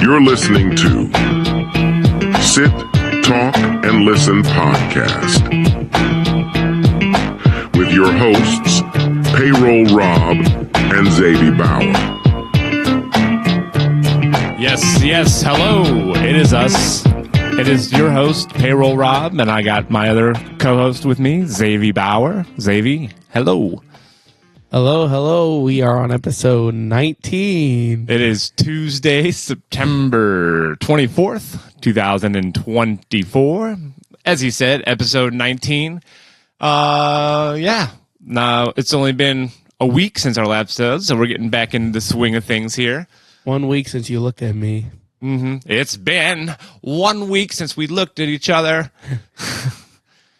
You're listening to Sit, Talk, and Listen podcast with your hosts, Payroll Rob and Zadie Bauer. Yes, hello. It is us. It is your host, Payroll Rob, and I got my other co-host with me, Zadie Bauer. Zadie, hello. Hello. We are on episode 19. It is Tuesday, September 24th, 2024. As he said, episode 19. Now it's only been a week since our last episode, so we're getting back into the swing of things here. 1 week since you looked at me. It's been 1 week since we looked at each other.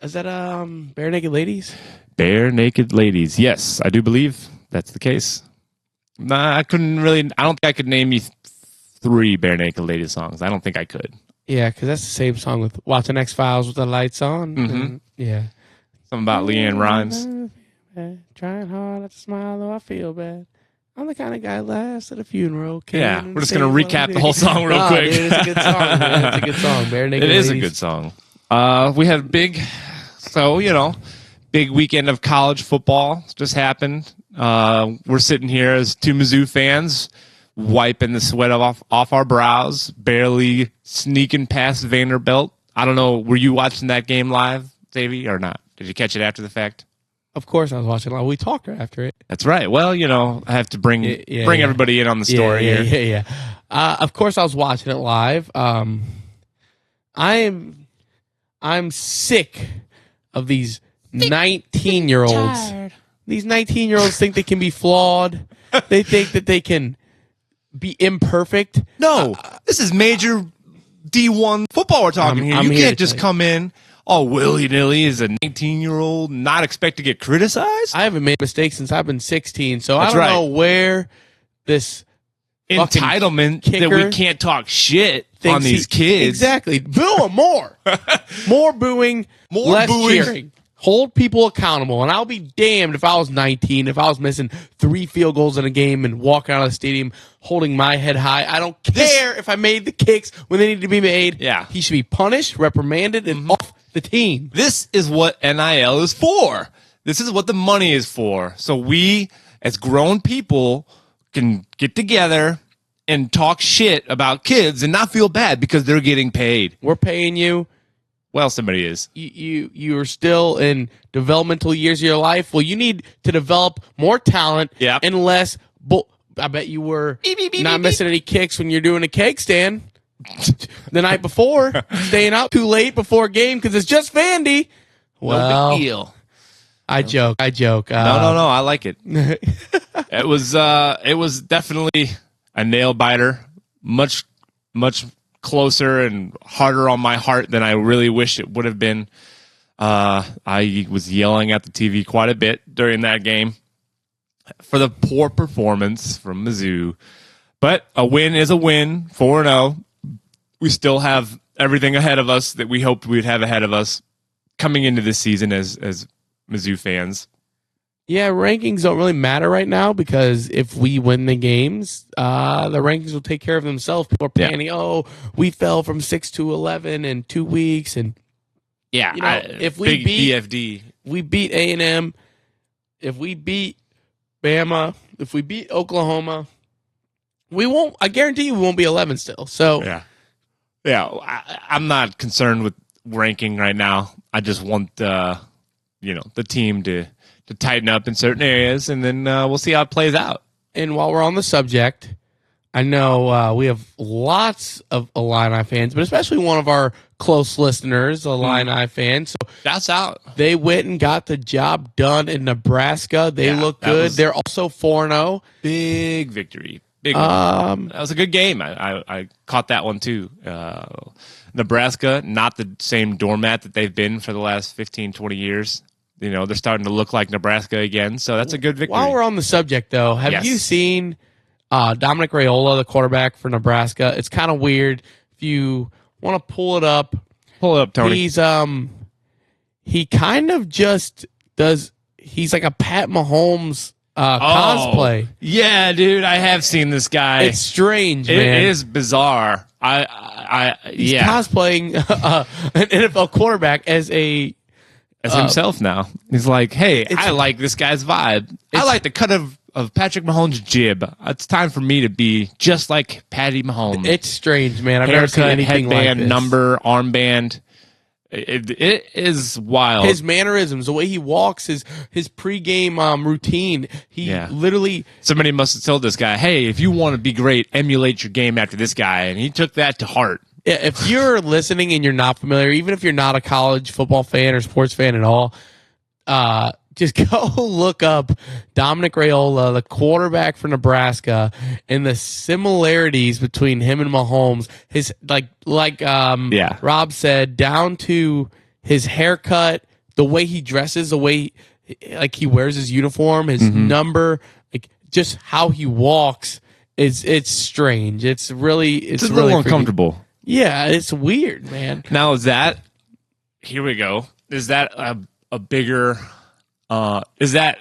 Is that Bare Naked Ladies? Bare Naked Ladies. Yes, I do believe that's the case. I don't think I could name you three Bare Naked Ladies songs. I don't think I could. Yeah, because that's the same song with Watching X-Files with the lights on. Mm-hmm. Yeah. Something about Leanne Rhymes. Trying hard not to smile, though I feel bad. I'm the kind of guy last at a funeral. Yeah, we're just going to recap the whole song real quick. Dude, it's a good song, man. It's a good song. Bare Naked It Ladies. is a good song. We had big weekend of college football just happened. We're sitting here as two Mizzou fans, wiping the sweat off our brows, barely sneaking past Vanderbilt. I don't know, were you watching that game live, Davey, or not? Did you catch it after the fact? Of course I was watching it. We talked after it. That's right. Well, I have to bring everybody in on the story here. Yeah. Of course I was watching it live. I'm sick of these 19-year-olds. These 19-year-olds think they can be flawed. They think that they can be imperfect. No, this is major D1 football we're talking here. You can't just come in willy-nilly as a 19-year-old, not expect to get criticized. I haven't made mistakes since I've been 16, so That's I don't right. know where this entitlement that we can't talk shit on these kids. Exactly. Boo them more. More booing, less cheering. Hold people accountable. And I'll be damned if I was 19, if I was missing 3 field goals in a game and walking out of the stadium holding my head high. I don't care if I made the kicks when they need to be made. Yeah. He should be punished, reprimanded, and off the team. This is what NIL is for. This is what the money is for. So we, as grown people, can get together and talk shit about kids and not feel bad because they're getting paid. We're paying you. Well, somebody is. You are still in developmental years of your life. Well, you need to develop more talent and less I bet you were not missing any kicks when you're doing a cake stand the night before, staying out too late before a game because it's just Vandy. Well, no big deal. I joke. No, I like it. It was definitely a nail biter. Much closer and harder on my heart than I really wish it would have been. I was yelling at the TV quite a bit during that game for the poor performance from Mizzou. But a win is a win, 4-0. We still have everything ahead of us that we hoped we'd have ahead of us coming into this season as Mizzou fans. Yeah, rankings don't really matter right now because if we win the games, the rankings will take care of themselves. People are planning, we fell from 6 to 11 in 2 weeks, and if we beat BFD, we beat A&M, if we beat Bama, if we beat Oklahoma, we won't. I guarantee you, we won't be 11 still. So I'm not concerned with ranking right now. I just want the team to tighten up in certain areas, and then we'll see how it plays out. And while we're on the subject, I know we have lots of Illini fans, but especially one of our close listeners, Illini fan. So that's out. They went and got the job done in Nebraska. They look good. They're also 4-0. Big victory. Big one. That was a good game. I caught that one too. Nebraska, not the same doormat that they've been for the last 15, 20 years. They're starting to look like Nebraska again, so that's a good victory. While we're on the subject, though, have you seen Dominic Raiola, the quarterback for Nebraska? It's kind of weird. If you want to pull it up, Tony. He's he kind of just does. He's like a Pat Mahomes cosplay. Yeah, dude, I have seen this guy. It's strange, man. It is bizarre. He's cosplaying an NFL quarterback as himself now. He's like, hey, I like this guy's vibe. I like the cut of Patrick Mahomes' jib. It's time for me to be just like Patty Mahomes. It's strange, man. I've never seen anything headband, like this. Number, armband. It is wild. His mannerisms, the way he walks, his pregame routine. He literally. Somebody must have told this guy, hey, if you want to be great, emulate your game after this guy. And he took that to heart. Yeah, if you're listening and you're not familiar, even if you're not a college football fan or sports fan at all, just go look up Dominic Raiola, the quarterback for Nebraska, and the similarities between him and Mahomes. His Rob said, down to his haircut, the way he dresses, the way he wears his uniform, his number, just how he walks. It's strange. It's a really little uncomfortable. Yeah, it's weird, man. Now here we go. Is that a bigger? Is that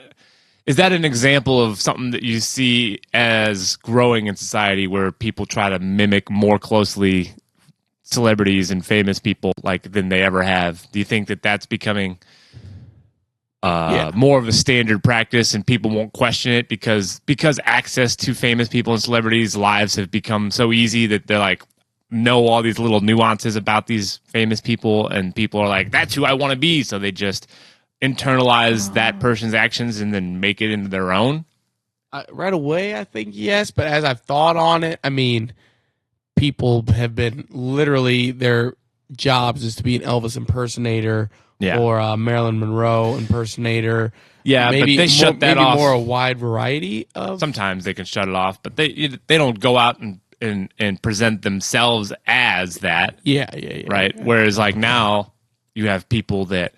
an example of something that you see as growing in society, where people try to mimic more closely celebrities and famous people than they ever have? Do you think that that's becoming more of a standard practice, and people won't question it because access to famous people and celebrities' lives have become so easy that they're know all these little nuances about these famous people, and people are like, that's who I want to be, so they just internalize that person's actions and then make it into their own? Right away, I think yes, but as I've thought on it, I mean, people have been literally, their jobs is to be an Elvis impersonator or a Marilyn Monroe impersonator. Yeah, maybe, but they shut that off. Maybe more a wide variety of. Sometimes they can shut it off, but they don't go out and present themselves as that. Yeah. Right? Whereas now you have people that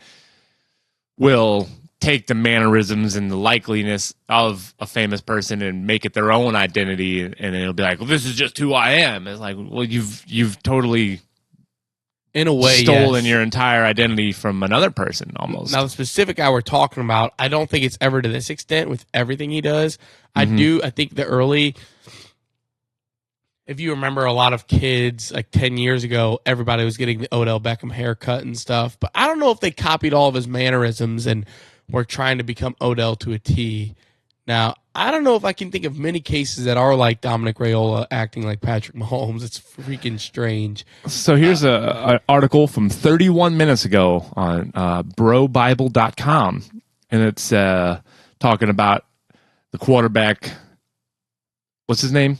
will take the mannerisms and the likeliness of a famous person and make it their own identity, and it'll be like, well, this is just who I am. It's like, well, you've totally, in a way, stolen your entire identity from another person almost. Now, the specific guy we're talking about, I don't think it's ever to this extent with everything he does. I think the early, if you remember, a lot of kids 10 years ago, everybody was getting the Odell Beckham haircut and stuff. But I don't know if they copied all of his mannerisms and were trying to become Odell to a T. Now, I don't know if I can think of many cases that are like Dominic Raiola acting like Patrick Mahomes. It's freaking strange. So here's an article from 31 minutes ago on brobible.com, and it's talking about the quarterback. What's his name?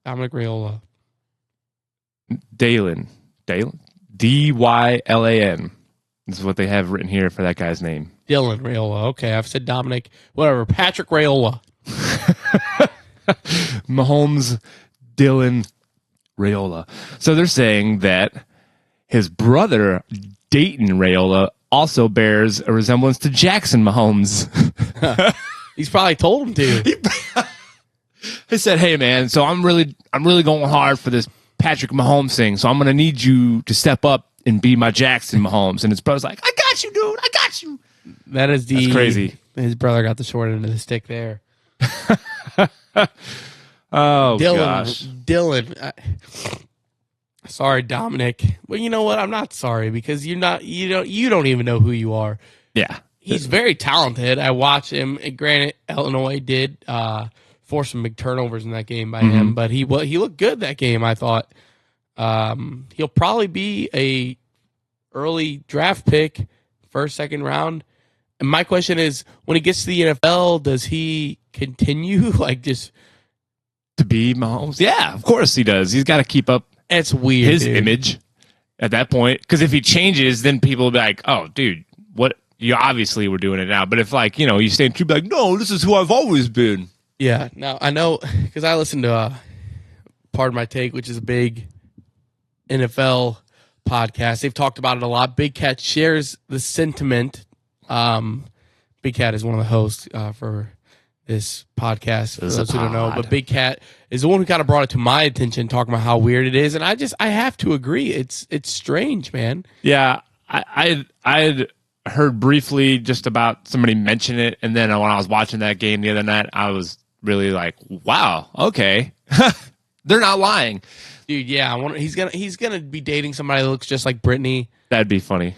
Dominic Raiola. Dylan. D-Y-L-A-N. This is what they have written here for that guy's name. Dylan Raiola. Okay, I've said Dominic. Whatever. Patrick Raiola. Mahomes, Dylan Raiola. So they're saying that his brother, Dayton Raiola, also bears a resemblance to Jackson Mahomes. He's probably told him to. He said, hey, man, so I'm really going hard for this Patrick Mahomes thing, so I'm going to need you to step up and be my Jackson Mahomes. And his brother's like, I got you, dude. I got you. That's crazy. His brother got the short end of the stick there. Gosh. Dylan. Sorry, Dominic. Well, you know what? I'm not sorry, because you don't even know who you are. Yeah. He's very talented. I watch him. And granted, Illinois did force some big turnovers in that game by him, but he looked good that game, I thought. He'll probably be a early draft pick, first, second round. And my question is, when he gets to the NFL, does he continue just to be Mahomes? Yeah, of course he does. He's got to keep up. It's weird, his image at that point, because if he changes, then people will be like, "Oh, dude, what? You obviously were doing it now." But if you stay true, be like, "No, this is who I've always been." Yeah. Now I know, because I listened to Pardon My Take, which is a big NFL podcast. They've talked about it a lot. Big Cat shares the sentiment. Big Cat is one of the hosts for this podcast, for those who don't know. But Big Cat is the one who kind of brought it to my attention, talking about how weird it is. And I have to agree. It's strange, man. Yeah. I'd heard briefly just about somebody mention it, and then when I was watching that game the other night, I was really like, wow, okay. They're not lying. Dude, yeah, he's gonna be dating somebody that looks just like Britney. That'd be funny.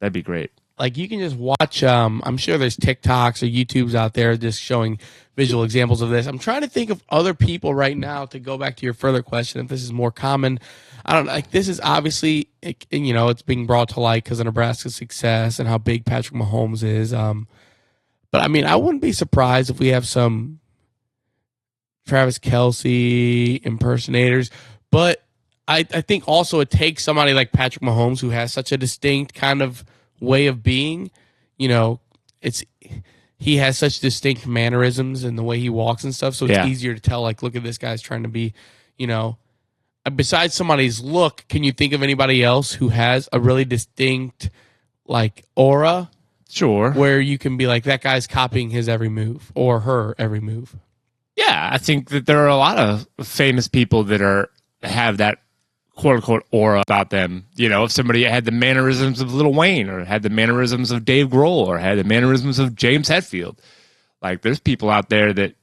That'd be great. Like, you can just watch, I'm sure there's TikToks or YouTubes out there just showing visual examples of this. I'm trying to think of other people right now, to go back to your further question, if this is more common. I don't know. Like, this is obviously, it's being brought to light because of Nebraska's success and how big Patrick Mahomes is. But, I mean, I wouldn't be surprised if we have some Travis Kelce impersonators. But I think also it takes somebody like Patrick Mahomes, who has such a distinct kind of way of being. He has such distinct mannerisms and the way he walks and stuff, so it's easier to tell, like, look at this guy's trying to be, besides somebody's look, can you think of anybody else who has a really distinct, like, aura? Sure. Where you can be like, that guy's copying his every move or her every move. Yeah, I think that there are a lot of famous people that have that quote-unquote aura about them. If somebody had the mannerisms of Lil Wayne, or had the mannerisms of Dave Grohl, or had the mannerisms of James Hetfield. Like, there's people out there that,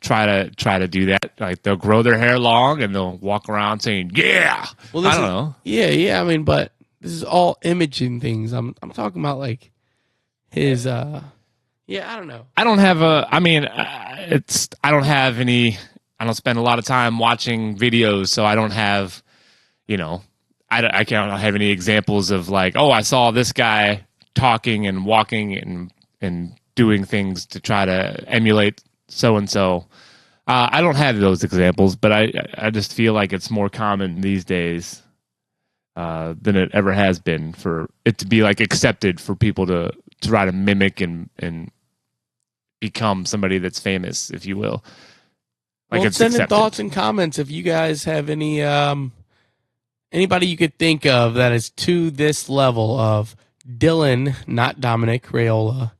try to do that. Like, they'll grow their hair long and they'll walk around saying, yeah. Well, I don't know. Yeah. I mean, but this is all imaging things. I'm talking about, like, his, I don't know. I don't spend a lot of time watching videos, so I don't have, I can't have any examples of, like, oh, I saw this guy talking and walking and doing things to try to emulate so-and-so. I don't have those examples, but I just feel like it's more common these days than it ever has been for it to be, like, accepted for people to try to mimic and become somebody that's famous, if you will. Like, well, it's send in accepted. thoughts and comments if you guys have any anybody you could think of that is to this level of Dylan, not Dominic Raiola,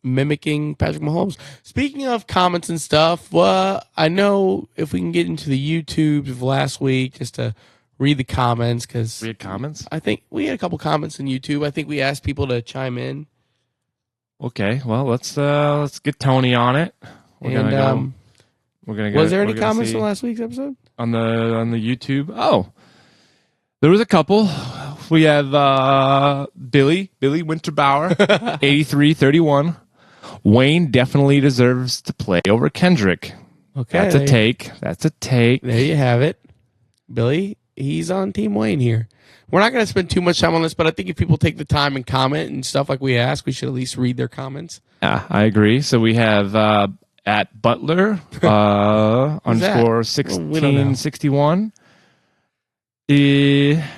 mimicking Patrick Mahomes. Speaking of comments and stuff, I know if we can get into the YouTubes of last week just to read the comments, because we had comments. I think we had a couple comments in YouTube. I think we asked people to chime in. Okay, well, let's get Tony on it. We're gonna go. Was there any comments in last week's episode on the YouTube? Oh, there was a couple. We have Billy Winterbauer, 8331. Wayne definitely deserves to play over Kendrick. Okay, that's a take. That's a take. There you have it, Billy. He's on Team Wayne here. We're not going to spend too much time on this, but I think if people take the time and comment and stuff like we ask, we should at least read their comments. Yeah, I agree. So we have at Butler underscore 1661.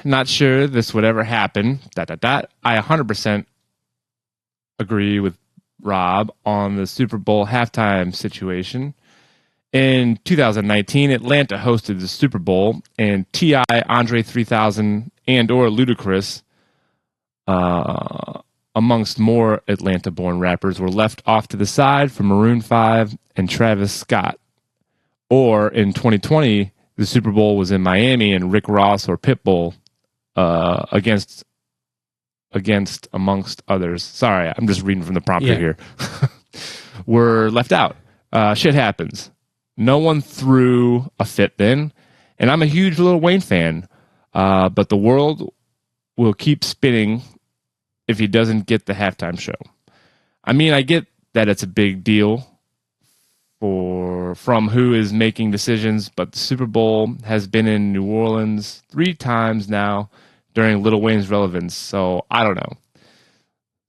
Not sure this would ever happen. ... I 100% agree with Rob on the Super Bowl halftime situation. In 2019, Atlanta hosted the Super Bowl, and T.I., Andre 3000, and or Ludacris, amongst more Atlanta-born rappers, were left off to the side for Maroon 5 and Travis Scott. Or in 2020, the Super Bowl was in Miami, and Rick Ross or Pitbull against amongst others. Sorry, I'm just reading from the prompter here. Were left out. Shit happens. No one threw a fit then, and I'm a huge Lil Wayne fan, but the world will keep spinning if he doesn't get the halftime show. I mean, I get that it's a big deal from who is making decisions, but the Super Bowl has been in New Orleans 3 times now during Lil Wayne's relevance, so I don't know.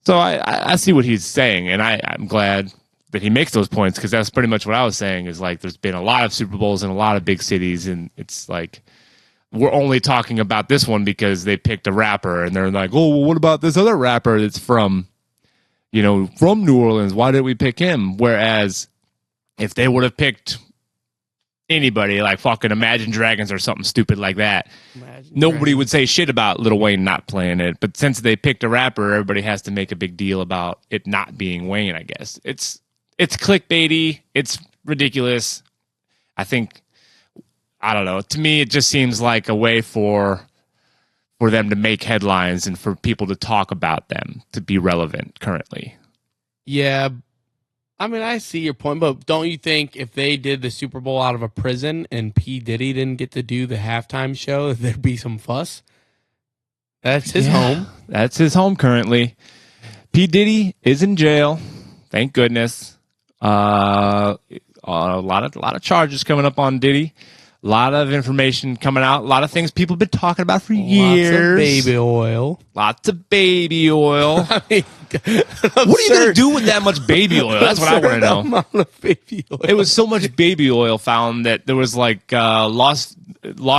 So I see what he's saying, and I'm glad that he makes those points, because that's pretty much what I was saying, is like there's been a lot of Super Bowls in a lot of big cities, and it's like we're only talking about this one because they picked a rapper, and they're like, oh, well, what about this other rapper that's from New Orleans? Why did we pick him? Whereas if they would have picked anybody, like fucking Imagine Dragons or something stupid like that, nobody would say shit about Lil Wayne not playing it. But since they picked a rapper, everybody has to make a big deal about it not being Wayne, I guess. It's clickbaity. It's ridiculous. I don't know. To me, it just seems like a way for for them to make headlines and for people to talk about them to be relevant currently. Yeah. I mean, I see your point, but don't you think if they did the Super Bowl out of a prison and P. Diddy didn't get to do the halftime show, there'd be some fuss? That's his home. That's his home currently. P. Diddy is in jail. Thank goodness. A lot of charges coming up on Diddy. A lot of information coming out. A lot of things people have been talking about for years. Lots of baby oil. Lots of baby oil. I mean, what are you going to do with that much baby oil? That's what I want to know. Amount of baby oil. It was so much baby oil found that there was like Las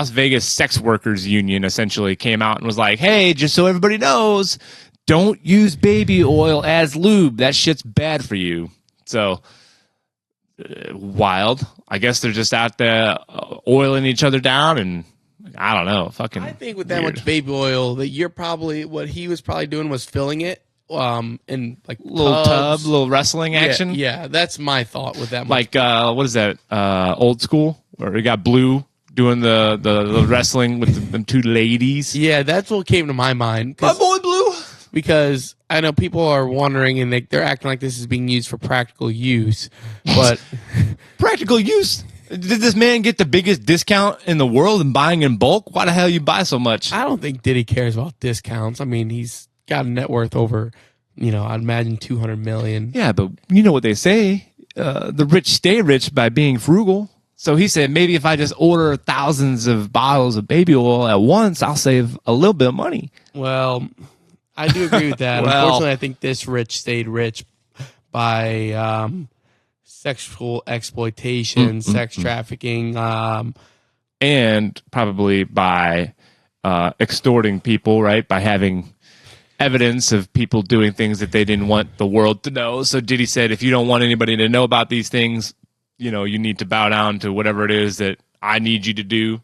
Vegas sex workers union essentially came out and was like, hey, just so everybody knows, don't use baby oil as lube. That shit's bad for you. So wild. I guess they're just out there oiling each other down, and I don't know. Fucking. I think with that weird. much baby oil, that you're probably what he was probably doing was filling it in like little tubs. little wrestling action. Yeah, that's my thought with that. Like what is that? Old school, where we got Blue doing the wrestling with them two ladies. Yeah, that's what came to my mind. My boy Blue. Because I know people are wondering and they're acting like this is being used for practical use, but practical use. Did this man get the biggest discount in the world in buying in bulk? Why the hell you buy so much? I don't think Diddy cares about discounts. I mean, he's got a net worth over, I'd imagine 200 million. Yeah, but you know what they say: the rich stay rich by being frugal. So he said, maybe if I just order thousands of bottles of baby oil at once, I'll save a little bit of money. Well, I do agree with that. Unfortunately, I think this rich stayed rich by sexual exploitation, sex trafficking, and probably by extorting people, right? By having evidence of people doing things that they didn't want the world to know. So Diddy said, if you don't want anybody to know about these things, you need to bow down to whatever it is that I need you to do.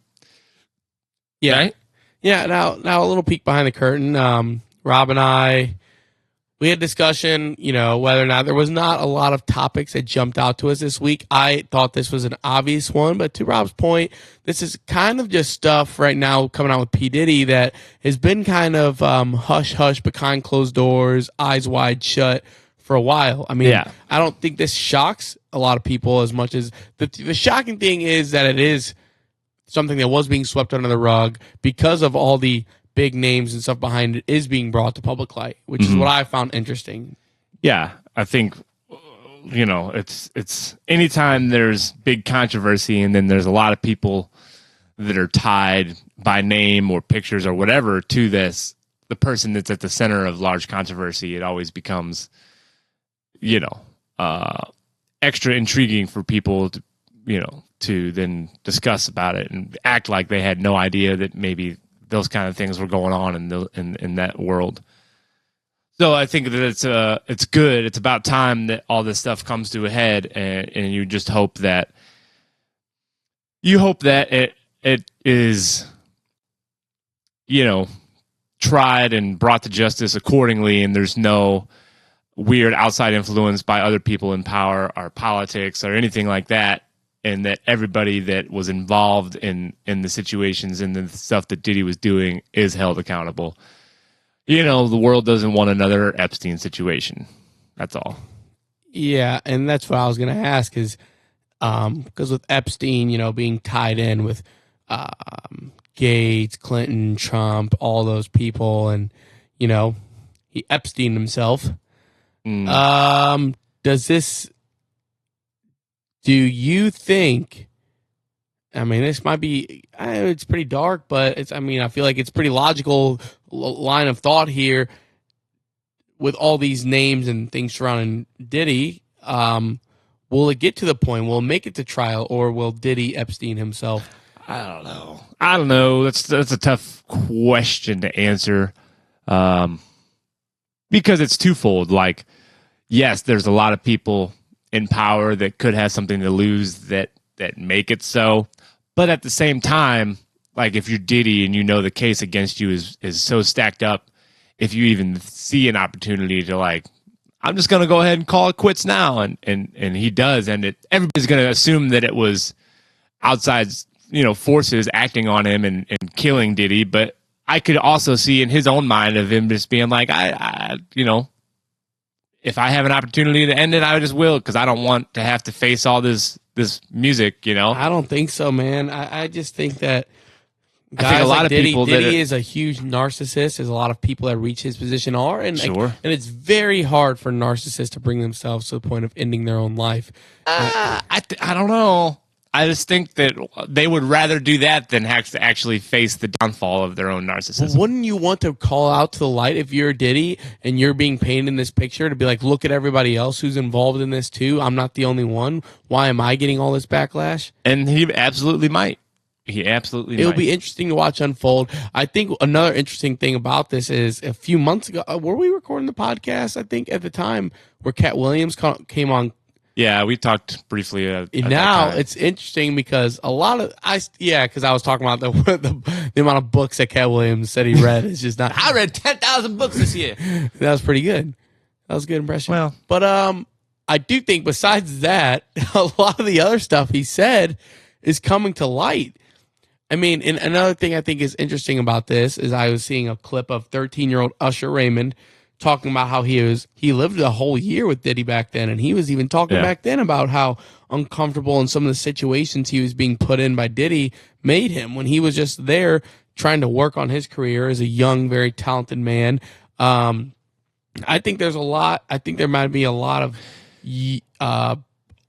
Yeah. Right? Yeah. Now a little peek behind the curtain. Rob and I, we had discussion, whether or not there was not a lot of topics that jumped out to us this week. I thought this was an obvious one, but to Rob's point, this is kind of just stuff right now coming out with P. Diddy that has been kind of hush-hush behind closed doors, eyes wide shut for a while. I mean, I don't think this shocks a lot of people as much as the shocking thing is that it is something that was being swept under the rug because of all the big names and stuff behind it is being brought to public light, which is what I found interesting. Yeah, I think it's anytime there's big controversy and then there's a lot of people that are tied by name or pictures or whatever to this, the person that's at the center of large controversy, it always becomes extra intriguing for people to then discuss about it and act like they had no idea that maybe those kind of things were going on in that world. So I think that it's good. It's about time that all this stuff comes to a head, and you just hope that it is tried and brought to justice accordingly, and there's no weird outside influence by other people in power or politics or anything like that. And that everybody that was involved in the situations and the stuff that Diddy was doing is held accountable. The world doesn't want another Epstein situation. That's all. Yeah, and that's what I was going to ask is because with Epstein, being tied in with Gates, Clinton, Trump, all those people, and, he Epstein himself. Does this... Do you think, this might be, it's pretty dark, but I feel like it's pretty logical line of thought here with all these names and things surrounding Diddy. Will it get to the point, will it make it to trial, or will Diddy Epstein himself? I don't know. That's a tough question to answer because it's twofold. Like, yes, there's a lot of people in power that could have something to lose that make it so, but at the same time, like if you're Diddy and the case against you is so stacked up, if you even see an opportunity to I'm just gonna go ahead and call it quits now, and he does, and everybody's gonna assume that it was outside forces acting on him and killing Diddy, but I could also see in his own mind of him just being like, I if I have an opportunity to end it, I just will, because I don't want to have to face all this music, I don't think so, man. I just think that guys I think a lot like of Diddy, people Diddy is a huge narcissist. There's a lot of people that reach his position are, and Sure. and it's very hard for narcissists to bring themselves to the point of ending their own life. I don't know. I just think that they would rather do that than have to actually face the downfall of their own narcissism. Wouldn't you want to call out to the light if you're Diddy and you're being painted in this picture to be like, look at everybody else who's involved in this too? I'm not the only one. Why am I getting all this backlash? And he absolutely might. It'll be interesting to watch unfold. I think another interesting thing about this is a few months ago, were we recording the podcast? I think at the time where Cat Williams came on. Yeah, we talked briefly. Now it's interesting because because I was talking about the amount of books that Cat Williams said he read. It's just not. I read 10,000 books this year. That was pretty good. That was a good impression. Well, but I do think besides that, a lot of the other stuff he said is coming to light. I mean, and another thing I think is interesting about this is I was seeing a clip of 13-year-old Usher Raymond talking about how he lived a whole year with Diddy back then, and he was even talking back then about how uncomfortable in some of the situations he was being put in by Diddy made him when he was just there trying to work on his career as a young, very talented man. I think there's a lot. I think there might be a lot of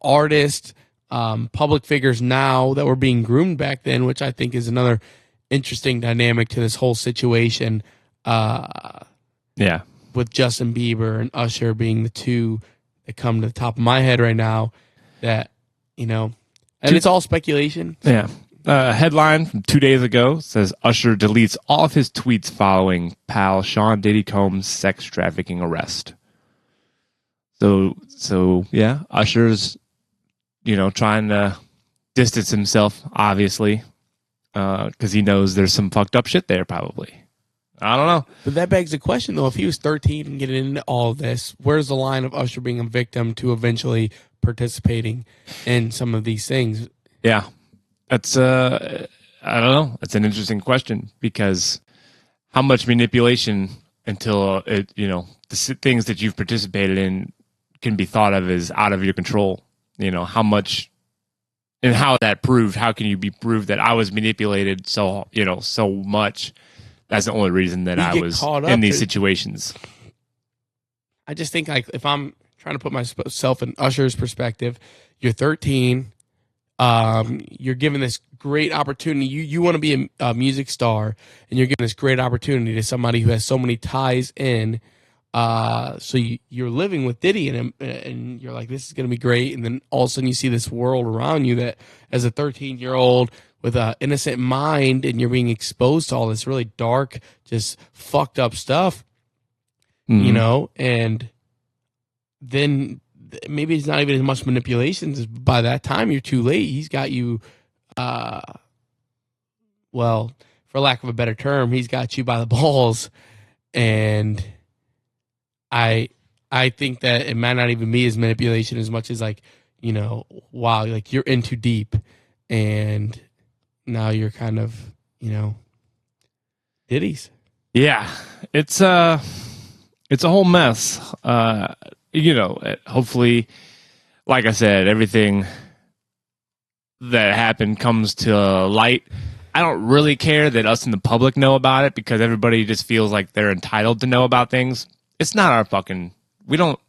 artists, public figures now that were being groomed back then, which I think is another interesting dynamic to this whole situation. With Justin Bieber and Usher being the two that come to the top of my head right now, that, and it's all speculation. Yeah. Headline from 2 days ago says Usher deletes all of his tweets following pal Sean Diddy Combs' sex trafficking arrest. So yeah, Usher's, trying to distance himself, obviously, because he knows there's some fucked up shit there, probably. I don't know. But that begs the question, though. If he was 13 and getting into all of this, where's the line of Usher being a victim to eventually participating in some of these things? Yeah. That's, I don't know. It's an interesting question because how much manipulation until, the things that you've participated in can be thought of as out of your control? How much and how that proved? How can you be proved that I was manipulated so much? That's the only reason that I was in these situations. I just think, like, if I'm trying to put myself in Usher's perspective, you're 13, you're given this great opportunity. You want to be a music star, and you're given this great opportunity to somebody who has so many ties in. So you're living with Diddy and you're like, this is going to be great. And then all of a sudden you see this world around you that as a 13-year-old with an innocent mind, and you're being exposed to all this really dark, just fucked up stuff, and then maybe it's not even as much manipulations. By that time, you're too late. He's got you, well, for lack of a better term, he's got you by the balls. And I think that it might not even be his manipulation as much as like, wow, like you're in too deep, and now you're kind of, Diddy's. Yeah, it's a whole mess. Hopefully, like I said, everything that happened comes to light. I don't really care that us in the public know about it because everybody just feels like they're entitled to know about things. It's not our fucking. We don't,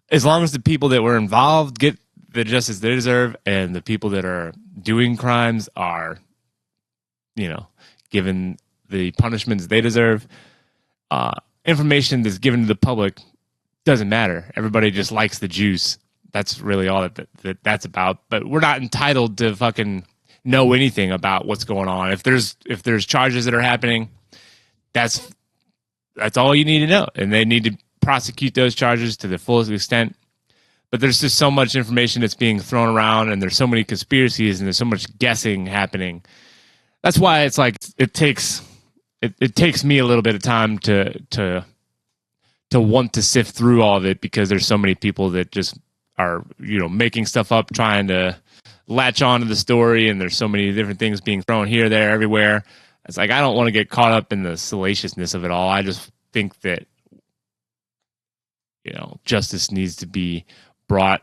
as long as the people that were involved get the justice they deserve, and the people that are doing crimes are, given the punishments they deserve. Information that's given to the public doesn't matter. Everybody just likes the juice. That's really all that's about. But we're not entitled to fucking know anything about what's going on. If there's charges that are happening, that's all you need to know, and they need to prosecute those charges to the fullest extent. But there's just so much information that's being thrown around, and there's so many conspiracies, and there's so much guessing happening. That's why it's like it takes me a little bit of time to want to sift through all of it, because there's so many people that just are making stuff up, trying to latch on to the story, and there's so many different things being thrown here, there, everywhere. It's like I don't want to get caught up in the salaciousness of it all. I just think that justice needs to be brought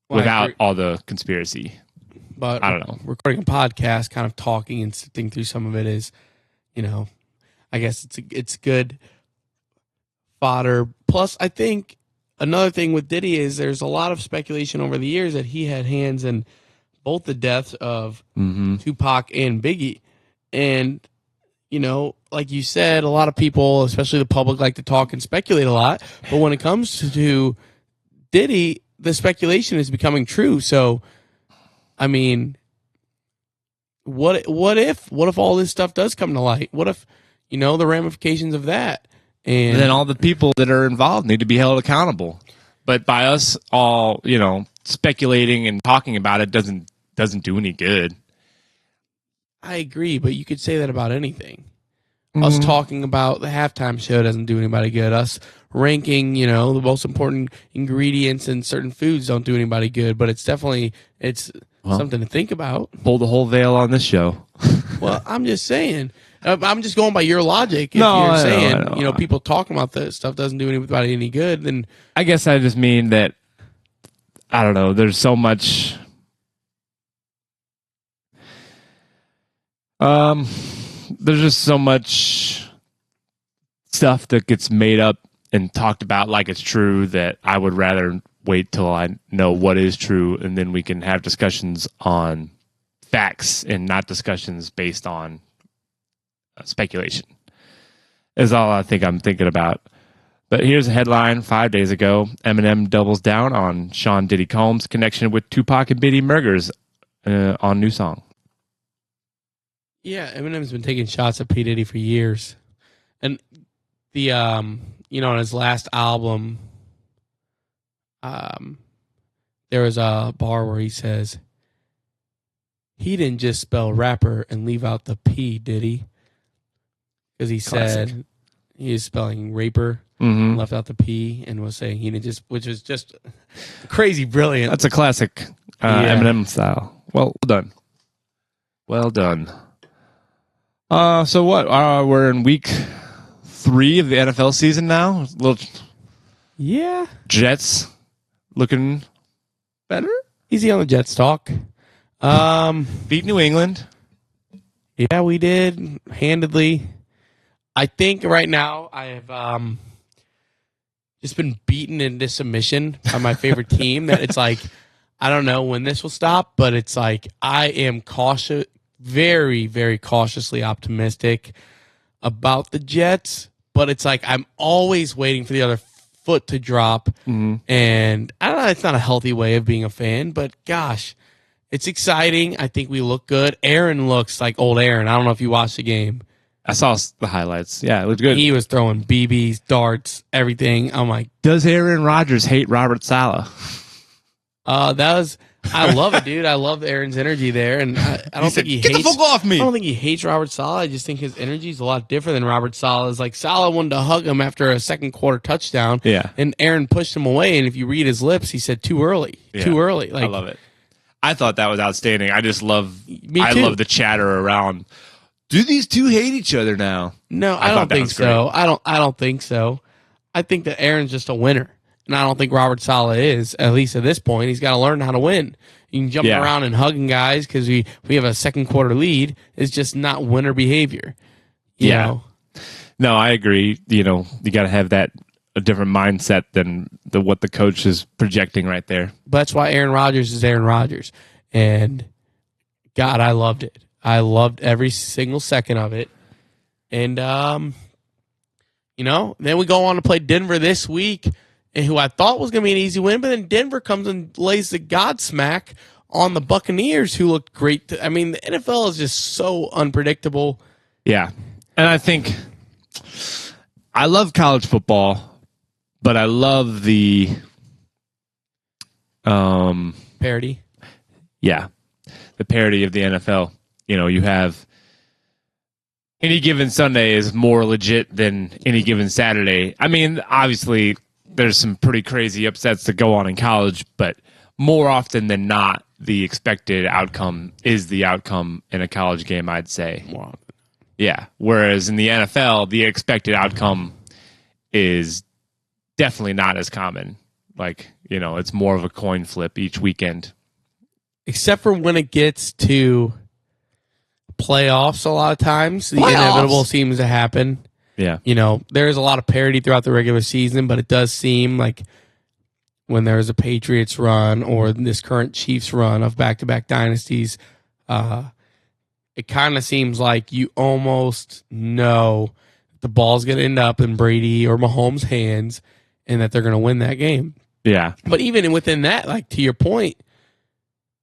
without all the conspiracy. But I don't know. Recording a podcast, kind of talking and sifting through some of it is, I guess it's good fodder. Plus, I think another thing with Diddy is there's a lot of speculation over the years that he had hands in both the deaths of Tupac and Biggie. And, like you said, a lot of people, especially the public, like to talk and speculate a lot. But when it comes to Diddy, the speculation is becoming true. So, I mean, what if all this stuff does come to light? What if, the ramifications of that? And then all the people that are involved need to be held accountable. But by us all, speculating and talking about it doesn't do any good. I agree, but you could say that about anything. Us talking about the halftime show doesn't do anybody good. Us ranking, the most important ingredients in certain foods don't do anybody good. But it's definitely something to think about. Pull the whole veil on this show. Well, I'm just saying. I'm just going by your logic. If No, you're I saying, know. People talking about this stuff doesn't do anybody any good, then I guess I just mean that, I don't know, there's so much... there's just so much stuff that gets made up and talked about like it's true that I would rather wait till I know what is true, and then we can have discussions on facts and not discussions based on speculation. Is all I think I'm thinking about. But here's a headline 5 days ago. Eminem doubles down on Sean Diddy Combs' connection with Tupac and Biggie Murgers on new song. yeah, Eminem's been taking shots at P. Diddy for years. And the on his last album, there was a bar where he says he didn't just spell rapper and leave out the P, did he? Because he Classic. said he is spelling raper, left out the P, and was saying he didn't just, which was just crazy brilliant. That's a classic Eminem style. Well done. Well done. So what? We're in week 3 of the NFL season now. Yeah. Jets looking better. Easy on the Jets talk. Beat New England. Yeah, we did handedly. I think right now I have just been beaten into submission by my favorite team. That it's like, I don't know when this will stop, but it's like I am cautious, very, very cautiously optimistic about the Jets. But it's like I'm always waiting for the other foot to drop. And I don't know, it's not a healthy way of being a fan, but gosh, it's exciting. I think we look good. Aaron looks like old Aaron. I don't know if you watched the game. I saw the highlights. Yeah, it looked good. He was throwing BBs, darts, everything. I'm like, Does Aaron Rodgers hate Robert Saleh? I love it, dude. I love Aaron's energy there, and I don't think he Get hates. the fuck off me! I don't think he hates Robert Saleh. I just think his energy is a lot different than Robert Saleh's. Like Saleh wanted to hug him after a second quarter touchdown, Yeah. and Aaron pushed him away. And if you read his lips, he said too early, too early. Like, I love it. I thought that was outstanding. I just love. Me I too. love the chatter around. Do these two hate each other now? No, I thought don't that think was so. I don't think so. I think that Aaron's just a winner, and I don't think Robert Saleh is. At least at this point, he's got to learn how to win. You can jump around and hugging guys because we have a second quarter lead. It's just not winner behavior. You know? No, I agree. You got to have a different mindset than what the coach is projecting right there. But that's why Aaron Rodgers is Aaron Rodgers, and God, I loved it. I loved every single second of it. And, then we go on to play Denver this week, and who I thought was going to be an easy win, but then Denver comes and lays the Godsmack on the Buccaneers, who looked great. The NFL is just so unpredictable. Yeah. And I think I love college football, but I love the Parody. Yeah. The parody of the NFL. You have any given Sunday is more legit than any given Saturday. I mean, obviously, there's some pretty crazy upsets that go on in college, but more often than not, the expected outcome is the outcome in a college game, I'd say. Yeah. Whereas in the NFL, the expected outcome is definitely not as common. Like, it's more of a coin flip each weekend. Except for when it gets to playoffs, a lot of times the inevitable seems to happen. Yeah. There's a lot of parity throughout the regular season, but it does seem like when there's a Patriots run or this current Chiefs run of back-to-back dynasties, it kind of seems like you almost know the ball's going to end up in Brady or Mahomes' hands and that they're going to win that game. Yeah. But even within that, like to your point,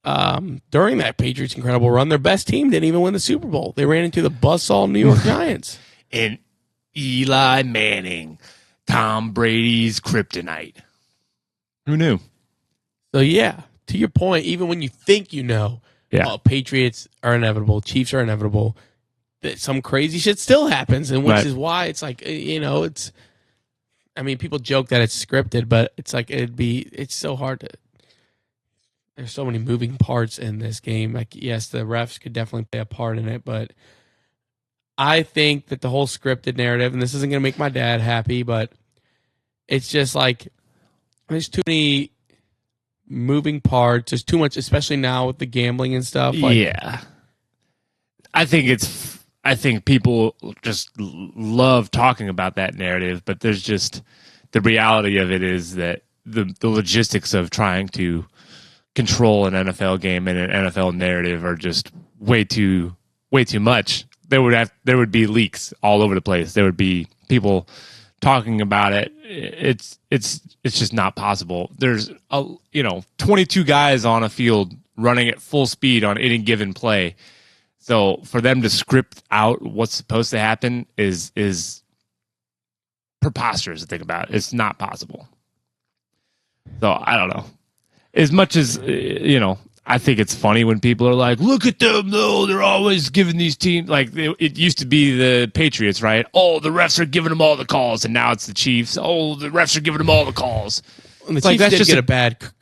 during that Patriots incredible run, their best team didn't even win the Super Bowl. They ran into the buzzsaw New York Giants. And Eli Manning, Tom Brady's kryptonite. Who knew? So, yeah, to your point, even when you think Patriots are inevitable, Chiefs are inevitable, that some crazy shit still happens, and which is why it's like, it's. I mean, people joke that it's scripted, but it's like it's so hard to. There's so many moving parts in this game. Like, yes, the refs could definitely play a part in it, but I think that the whole scripted narrative, and this isn't going to make my dad happy, but it's just like there's too many moving parts. There's too much, especially now with the gambling and stuff. Like, yeah, I think people just love talking about that narrative, but there's just the reality of it is that the logistics of trying to control an NFL game and an NFL narrative are just way too much. There would be leaks all over the place. There would be people talking about it. It's just not possible. There's 22 guys on a field running at full speed on any given play. So for them to script out what's supposed to happen is preposterous to think about. It's not possible. So I don't know. As much as, I think it's funny when people are like, look at them, though. They're always giving these teams, like it used to be the Patriots, right? Oh, the refs are giving them all the calls, and now it's the Chiefs. Oh, the refs are giving them all the calls. And the Chiefs did get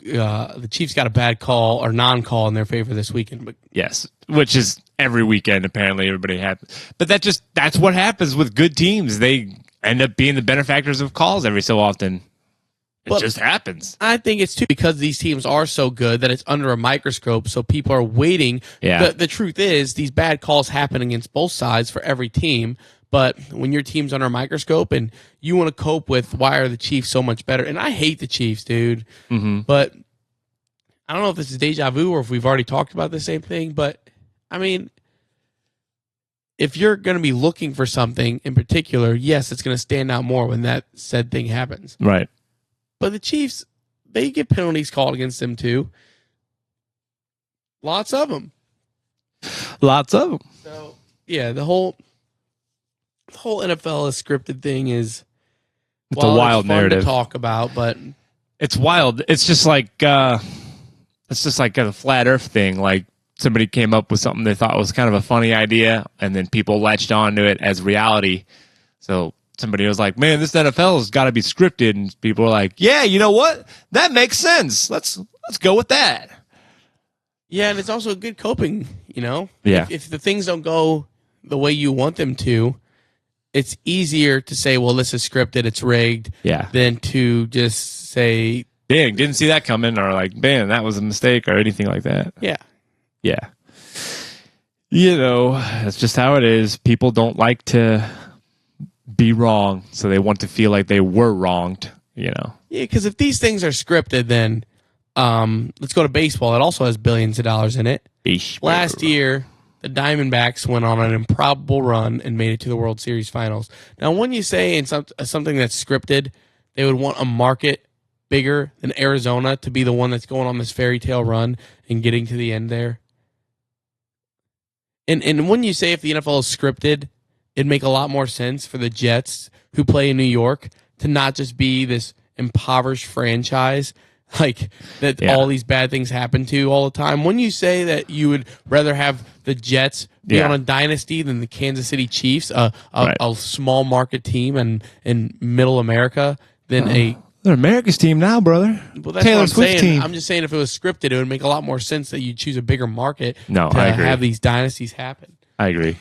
the Chiefs got a bad call or non-call in their favor this weekend. But yes, which is every weekend, apparently everybody had. But that's what happens with good teams. They end up being the benefactors of calls every so often. It just happens. I think it's too because these teams are so good that it's under a microscope, so people are waiting. Yeah. The truth is, these bad calls happen against both sides for every team. But when your team's under a microscope and you want to cope with why are the Chiefs so much better, and I hate the Chiefs, dude. Mm-hmm. But I don't know if this is deja vu or if we've already talked about the same thing. But I mean, if you're going to be looking for something in particular, yes, it's going to stand out more when that said thing happens. Right. But the Chiefs, they get penalties called against them too. Lots of them. So yeah, the whole NFL is scripted thing is it's a wild fun narrative to talk about, but it's wild. It's just like a flat Earth thing. Like somebody came up with something they thought was kind of a funny idea, and then people latched onto it as reality. So somebody was like, man, this NFL has got to be scripted. And people were like, yeah, you know what? That makes sense. Let's go with that. Yeah, and it's also good coping, Yeah. If the things don't go the way you want them to, it's easier to say, well, this is scripted, it's rigged, than to just say, dang, didn't see that coming, or like, man, that was a mistake, or anything like that. Yeah. Yeah. That's just how it is. People don't like to be wrong, so they want to feel like they were wronged, Yeah, because if these things are scripted, then let's go to baseball. It also has billions of dollars in it. Last year, the Diamondbacks went on an improbable run and made it to the World Series Finals. Now, when you say in something that's scripted, they would want a market bigger than Arizona to be the one that's going on this fairy tale run and getting to the end there. And when you say if the NFL is scripted, it'd make a lot more sense for the Jets who play in New York to not just be this impoverished franchise like that all these bad things happen to all the time. When you say that you would rather have the Jets be on a dynasty than the Kansas City Chiefs, a small market team in middle America, than they're America's team now, brother. Well, that's Taylor Swift's team. I'm just saying if it was scripted, it would make a lot more sense that you'd choose a bigger market I agree. have these dynasties happen. I agree.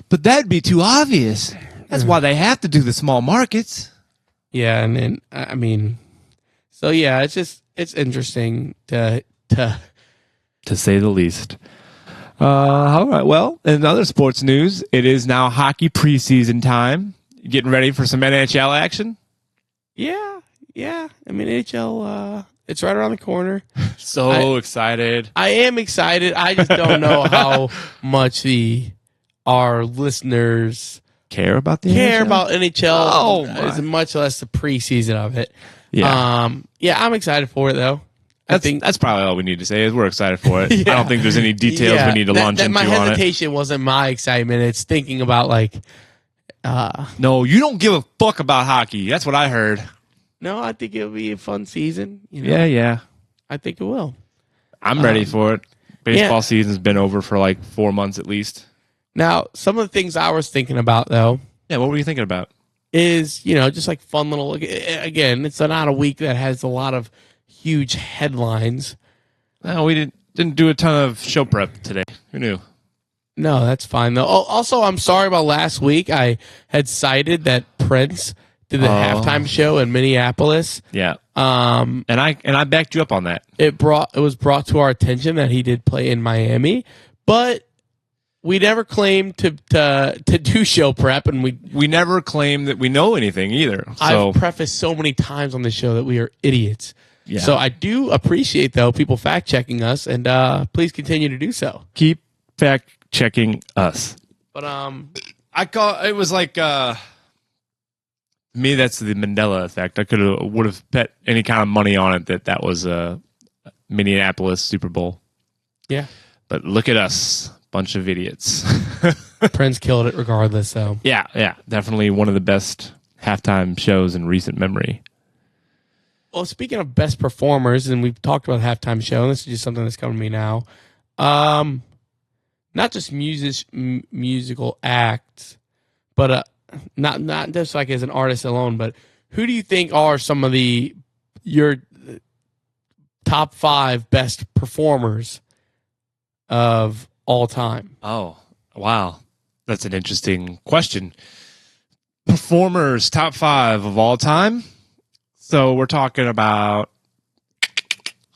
But that'd be too obvious. That's why they have to do the small markets. Yeah, and then I mean, so yeah, it's interesting to say the least. All right. Well, in other sports news, it is now hockey preseason time. Getting ready for some NHL action? Yeah. I mean, NHL, it's right around the corner. So excited. I am excited. I just don't know how much our listeners care about NHL, as much less the preseason of it. Yeah. I'm excited for it though. That's probably all we need to say is we're excited for it. Yeah. I don't think there's any details we need to launch into my on it. My hesitation wasn't my excitement. It's thinking about like. No, you don't give a fuck about hockey. That's what I heard. No, I think it'll be a fun season. You know? Yeah. I think it will. I'm ready for it. Baseball season's been over for like 4 months at least. Now, some of the things I was thinking about, though. Yeah, what were you thinking about? Is, just like fun little. Again, it's not a week that has a lot of huge headlines. No, we didn't do a ton of show prep today. Who knew? No, that's fine though. Oh, also, I'm sorry about last week. I had cited that Prince did the halftime show in Minneapolis. Yeah. And I backed you up on that. It was brought to our attention that he did play in Miami, but we never claimed to do show prep, and we never claimed that we know anything either. So. I've prefaced so many times on the show that we are idiots. Yeah. So I do appreciate though people fact checking us, and please continue to do so. Keep fact checking us. But it was like me, that's the Mandela effect. I would have bet any kind of money on it that was a Minneapolis Super Bowl. Yeah. But look at us, bunch of idiots. Prince killed it regardless, so. Yeah. Definitely one of the best halftime shows in recent memory. Well, speaking of best performers, and we've talked about halftime show, and this is just something that's coming to me now. Not just musical acts, but not just like as an artist alone, but who do you think are some of your top 5 best performers of all time? Oh, wow. That's an interesting question. Performers, top 5 of all time? So we're talking about,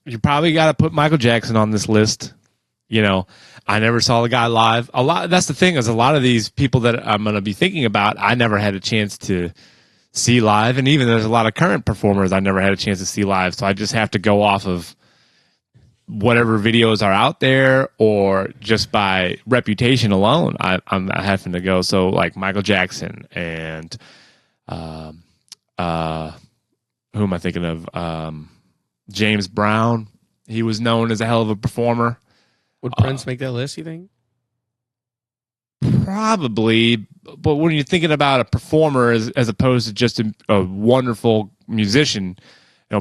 you probably got to put Michael Jackson on this list. I never saw the guy live. That's the thing, is a lot of these people that I'm going to be thinking about, I never had a chance to see live. And even there's a lot of current performers I never had a chance to see live. So I just have to go off of whatever videos are out there, or just by reputation alone, I'm having to go. So like Michael Jackson and who am I thinking of? James Brown. He was known as a hell of a performer. Would Prince make that list, you think? Probably, but when you're thinking about a performer as opposed to just a wonderful musician,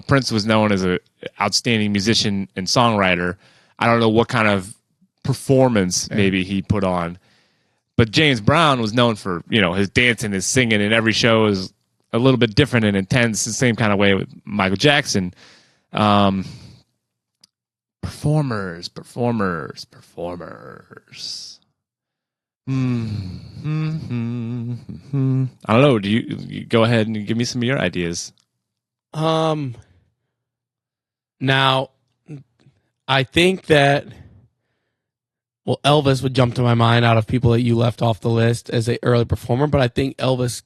Prince was known as an outstanding musician and songwriter. I don't know what kind of performance maybe he put on, but James Brown was known for his dancing, his singing, and every show is a little bit different and intense. The same kind of way with Michael Jackson. Performers. I don't know. Do you go ahead and give me some of your ideas? Now, I think that Elvis would jump to my mind out of people that you left off the list as an early performer, but I think Elvis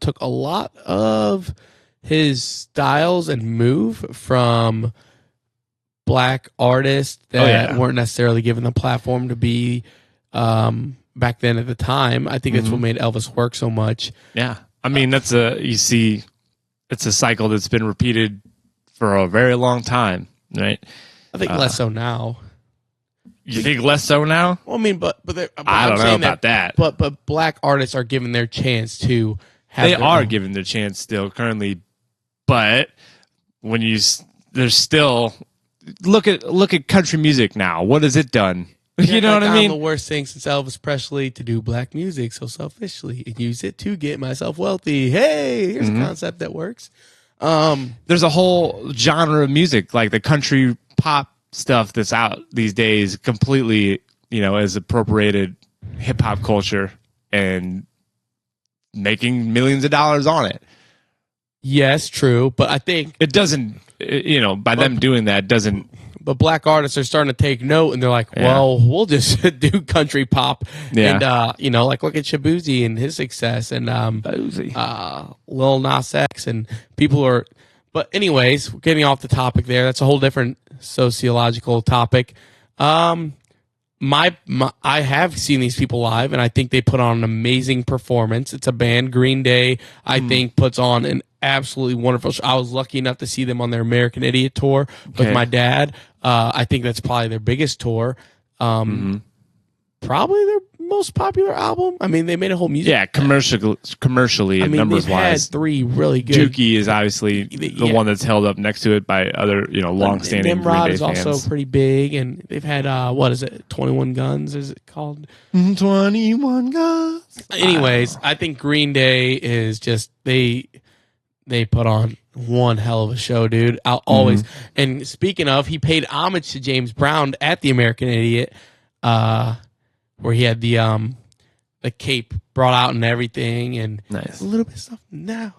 took a lot of his styles and move from black artists that weren't necessarily given the platform to be back then at the time. I think that's what made Elvis work so much. Yeah. I mean, it's a cycle that's been repeated for a very long time, right? I think less so now. You think less so now? Well, I mean, but I don't know about that. But black artists are given their chance to have. They are given their chance still currently, but when there's still look at country music now. What has it done? You know what I mean? I'm the worst thing since Elvis Presley to do black music so selfishly and use it to get myself wealthy. Hey, here's a concept that works. There's a whole genre of music, like the country pop stuff that's out these days, completely, is appropriated hip hop culture and making millions of dollars on it. Yes, true, but I think it doesn't. By them doing that, doesn't. But black artists are starting to take note, and they're like, "Well, we'll just do country pop." Yeah. And like look at Shabuzi and his success, and Lil Nas X, and people are. But anyways, we're getting off the topic there. That's a whole different sociological topic. I have seen these people live, and I think they put on an amazing performance. It's a band, Green Day, I think puts on an absolutely wonderful show. I was lucky enough to see them on their American Idiot tour with my dad. I think that's probably their biggest tour. Probably their most popular album. I mean, they made a whole music. Yeah, commercially and numbers wise. 3 really good. Dookie is obviously the one that's held up next to it by other, long-standing Green Nimrod Day is fans. also pretty big, and they've had 21 Guns? Is it called 21 Guns? Anyways, I think Green Day is just they put on one hell of a show, dude. I'll always. And speaking of, he paid homage to James Brown at the American Idiot, where he had the cape brought out and everything, and nice. A little bit of stuff now.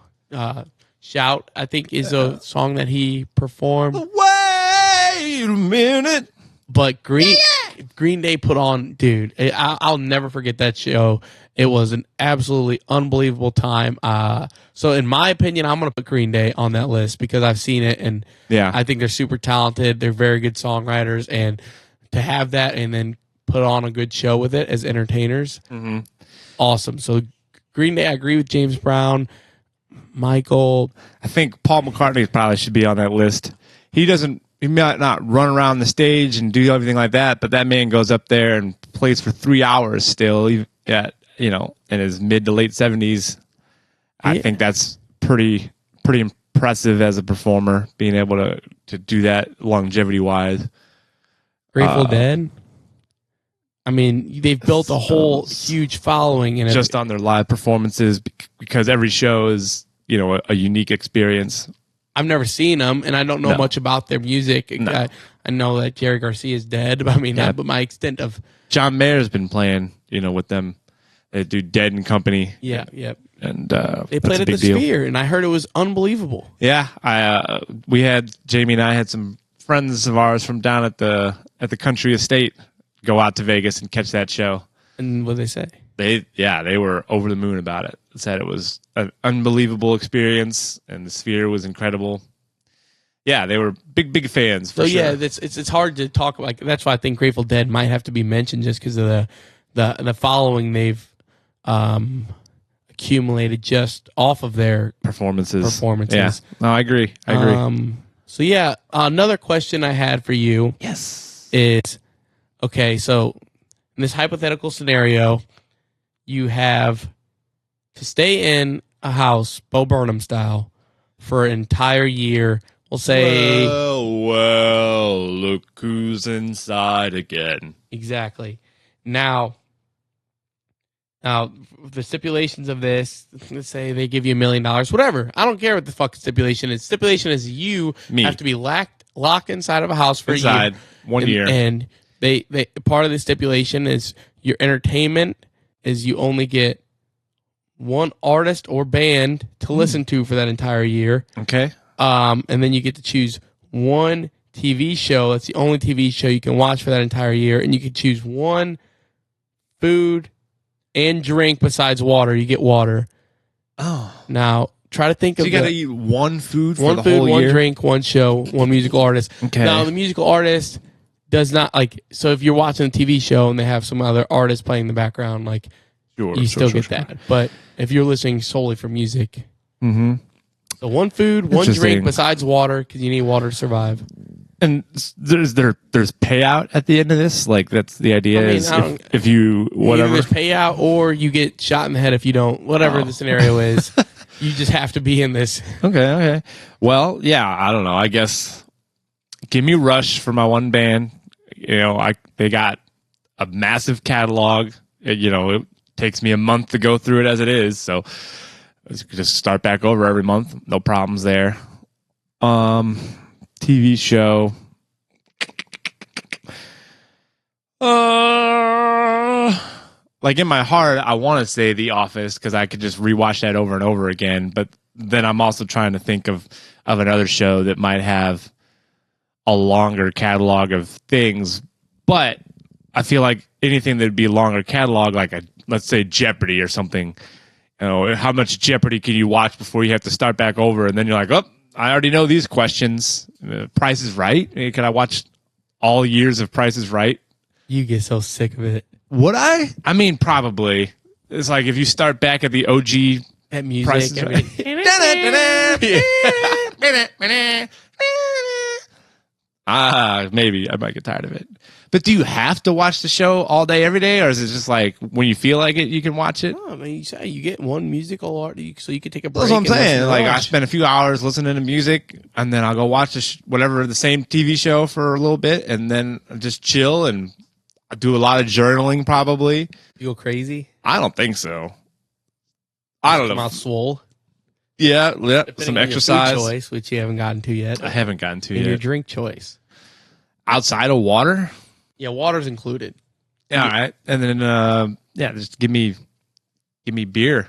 Shout, I think, is a song that he performed. Wait a minute. But Green Day put on, dude, I'll never forget that show. It was an absolutely unbelievable time. So in my opinion, I'm going to put Green Day on that list because I've seen it, and I think they're super talented. They're very good songwriters, and to have that and then put on a good show with it as entertainers, awesome. So Green Day, I agree with James Brown. Michael, I think Paul McCartney probably should be on that list. He might not run around the stage and do everything like that, but that man goes up there and plays for 3 hours still, in his mid to late 70s. I think that's pretty impressive as a performer, being able to do that longevity wise. Grateful Dead. I mean, they've built a whole huge following in it. Just on their live performances, because every show is, a unique experience. I've never seen them, and I don't know much about their music. No. I know that Jerry Garcia is dead, but I mean, but my extent of John Mayer's been playing, with them. They do Dead and Company. Yeah. And they played at the Sphere, and I heard it was unbelievable. Yeah, Jamie and I had some friends of ours from down at the Country Estate go out to Vegas and catch that show. And what did they say? They were over the moon about it. Said it was an unbelievable experience, and the Sphere was incredible. Yeah, they were big fans. For sure. Yeah, it's hard to talk about. That's why I think Grateful Dead might have to be mentioned, just because of the following they've accumulated just off of their performances. Yeah, no, I agree. So yeah, another question I had for you, is okay. So in this hypothetical scenario, you have to stay in a house, Bo Burnham style, for an entire year. We'll say, well, look who's inside again. Exactly. Now, the stipulations of this, let's say they give you $1 million, whatever. I don't care what the fucking stipulation is. Stipulation is you have to be locked inside of a house for a year. 1 year. And they part of the stipulation is your entertainment is you only get one artist or band to listen to for that entire year. Okay. And then you get to choose one TV show. That's the only TV show you can watch for that entire year. And you can choose one food and drink besides water. You get water. Oh. Now, try to think of you got to eat one food for one the food, whole year? one drink, one show, one musical artist. Okay. Now, the musical artist does not, so if you're watching a TV show and they have some other artist playing in the background, you still get that. But if you're listening solely for music, so one food, one drink besides water, because you need water to survive. And there's payout at the end of this. That's the idea. If you whatever, either there's payout or you get shot in the head if you don't. Whatever the scenario is, you just have to be in this. Okay. Well, yeah, I don't know. I guess give me Rush for my one band. They got a massive catalog. It takes me a month to go through it as it is, so just start back over every month. No problems there. TV show. like in my heart, I want to say The Office because I could just rewatch that over and over again. But then I'm also trying to think of another show that might have a longer catalog of things. But I feel like anything that'd be a longer catalog, like let's say Jeopardy or something. You know, how much Jeopardy can you watch before you have to start back over? And then you're like, oh, I already know these questions. Price is Right. Can I watch all years of Price is Right? You get so sick of it. Would I? I mean, probably. It's like if you start back at the OG that music. Price is Right. Maybe I might get tired of it. But do you have to watch the show all day, every day, or is it just like when you feel like it, you can watch it? No, I mean, you get one musical art, so you can take a break. That's what I'm saying. Like I spend a few hours listening to music, and then I'll go watch whatever the same TV show for a little bit, and then just chill and I do a lot of journaling. Probably. You go crazy? I don't think so. I don't know. Come out swole. Yeah. Some exercise. Your food choice, which you haven't gotten to yet. I haven't gotten to and yet. Your drink choice. Outside of water? Yeah, water's included. Yeah, all right. And then just give me beer.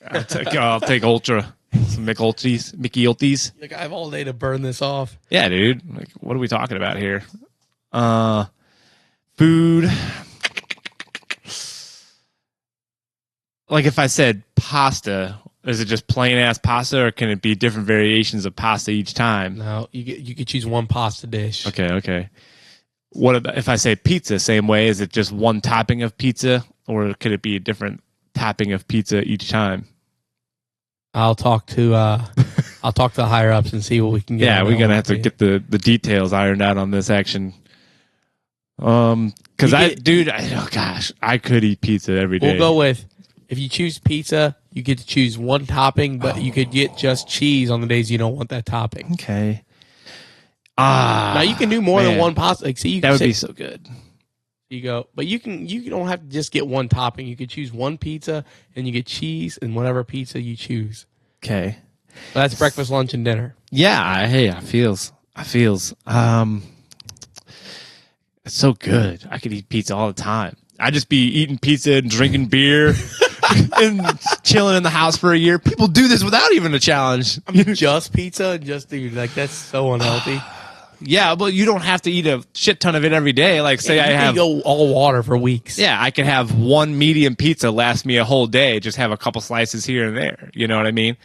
I'll take Ultra. Some Mickey Ulties. Like I have all day to burn this off. Yeah, dude. Like what are we talking about here? Food. Like if I said pasta, is it just plain ass pasta, or can it be different variations of pasta each time? No, you could choose one pasta dish. Okay. What about if I say pizza? Same way? Is it just one topping of pizza, or could it be a different topping of pizza each time? I'll talk to the higher ups and see what we can get. Yeah, we're gonna have to get the details ironed out on this action. Because I could eat pizza every day. We'll go with. If you choose pizza, you get to choose one topping, but you could get just cheese on the days you don't want that topping. Okay. Now you can do more than one pasta. Like, see, that would be so good. You go, but you don't have to just get one topping. You could choose one pizza, and you get cheese and whatever pizza you choose. Okay. So that's breakfast, lunch, and dinner. Yeah. I feels. It's so good. I could eat pizza all the time. I'd just be eating pizza and drinking beer. And chilling in the house for a year. People do this without even a challenge. Just pizza, dude, like that's so unhealthy. Yeah, but you don't have to eat a shit ton of it every day. Like say I have go all water for weeks. Yeah, I could have one medium pizza last me a whole day. Just have a couple slices here and there. You know what I mean?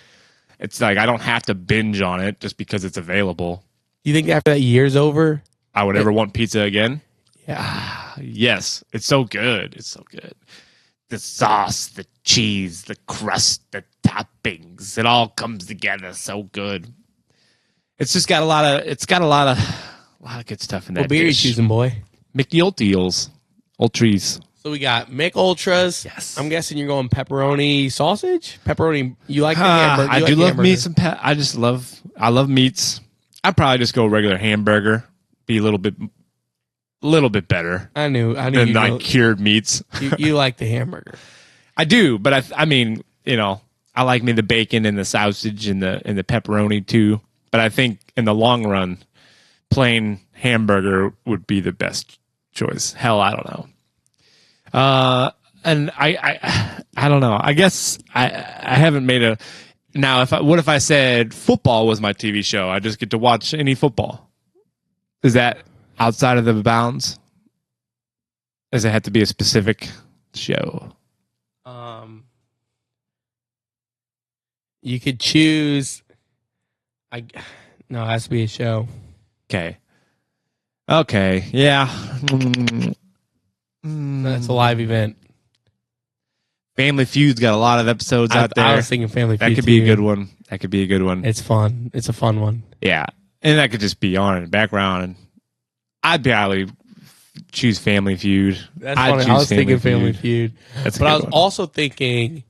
It's like I don't have to binge on it just because it's available. You think after that year's over, I would ever want pizza again? Yeah. Yes, it's so good. It's so good. The sauce, the cheese, the crust, the toppings, it all comes together so good. It's just got a lot of good stuff in that. What beer you choosing, boy? Mickey Ultries. So we got Mick Ultras. Yes. I'm guessing you're going pepperoni sausage? Pepperoni, you like the hamburger? I do love meats and I love meats. I'd probably just go regular hamburger. Be a little bit better. I knew than like cured meats. You like the hamburger. I do, but I mean, you know, I like me the bacon and the sausage and the pepperoni too. But I think in the long run, plain hamburger would be the best choice. Hell, I don't know. And I don't know. I guess I haven't made a. Now, what if I said football was my TV show? I just get to watch any football. Is that outside of the bounds? Does it have to be a specific show? You could choose. No, it has to be a show. Okay. Yeah. That's a live event. Family Feud's got a lot of episodes out there. I was thinking Family Feud. That could be a good one. It's fun. It's a fun one. Yeah. And that could just be on in the background. And I'd probably choose Family Feud. That's funny. I was thinking Family Feud. But I was also thinking.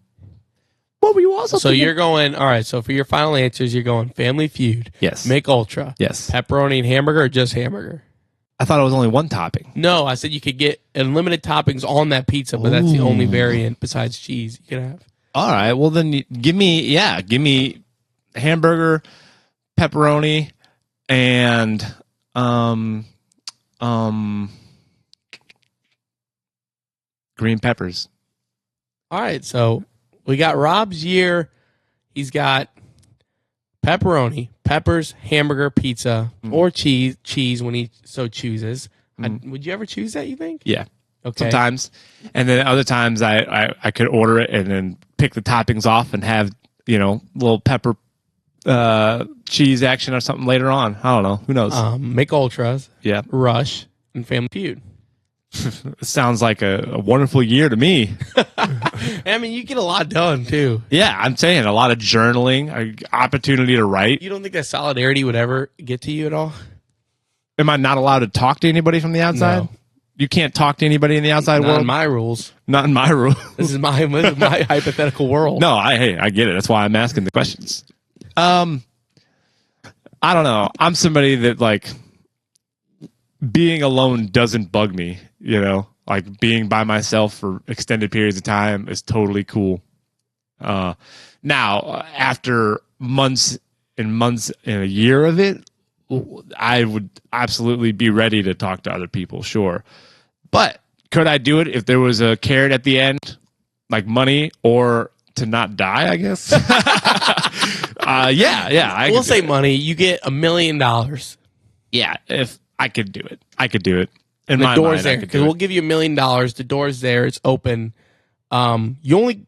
What were you also thinking? So you're going, all right, so for your final answers, you're going Family Feud. Yes. Mick Ultra. Yes. Pepperoni and hamburger or just hamburger? I thought it was only one topping. No, I said you could get unlimited toppings on that pizza, but that's the only variant besides cheese you could have. All right, well then give me hamburger, pepperoni, and green peppers. All right, so we got Rob's year. He's got pepperoni, peppers, hamburger, pizza, or cheese when he so chooses. Would you ever choose that, you think? Yeah. Okay. Sometimes. And then other times I could order it and then pick the toppings off and have, little pepper cheese action or something later on. I don't know. Who knows? Make Ultras. Yeah. Rush and Family Feud. It sounds like a wonderful year to me. I mean, you get a lot done, too. Yeah, I'm saying a lot of journaling, opportunity to write. You don't think that solidarity would ever get to you at all? Am I not allowed to talk to anybody from the outside? No. You can't talk to anybody in the outside Not world? in my rules. Not in my rules. This is my hypothetical world. No, I get it. That's why I'm asking the questions. I don't know. I'm somebody that, like, being alone doesn't bug me, Like, being by myself for extended periods of time is totally cool. Now, after months and months and a year of it, I would absolutely be ready to talk to other people, sure. But could I do it if there was a carrot at the end, like money or to not die, I guess? Yeah. We'll say money. You get $1 million. Yeah, if I could do it. I could do it. In The my door's mind, there because we'll give you $1 million. The door's there. It's open. You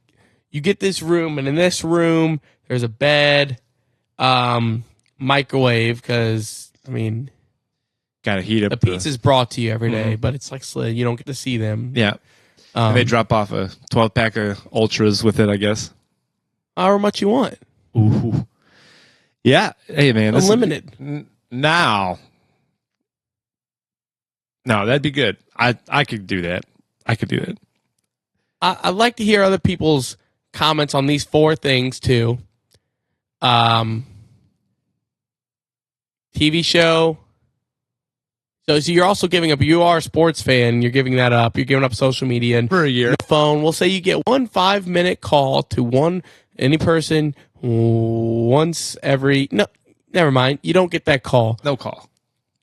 get this room, and in this room there's a bed, microwave. Because got to heat up the pizza's brought to you every day, but it's like slid. You don't get to see them. Yeah, and they drop off a 12-pack of ultras with it, I guess. However much you want. Ooh, yeah. Hey, man, Unlimited. Now. No, that'd be good. I could do that. I could do that. I'd like to hear other people's comments on these 4 things too. TV show. So you're also giving up. You are a sports fan. You're giving that up. You're giving up social media and for a year. Phone. We'll say you get 1 5-minute call to any person once every. No, never mind. You don't get that call. No call.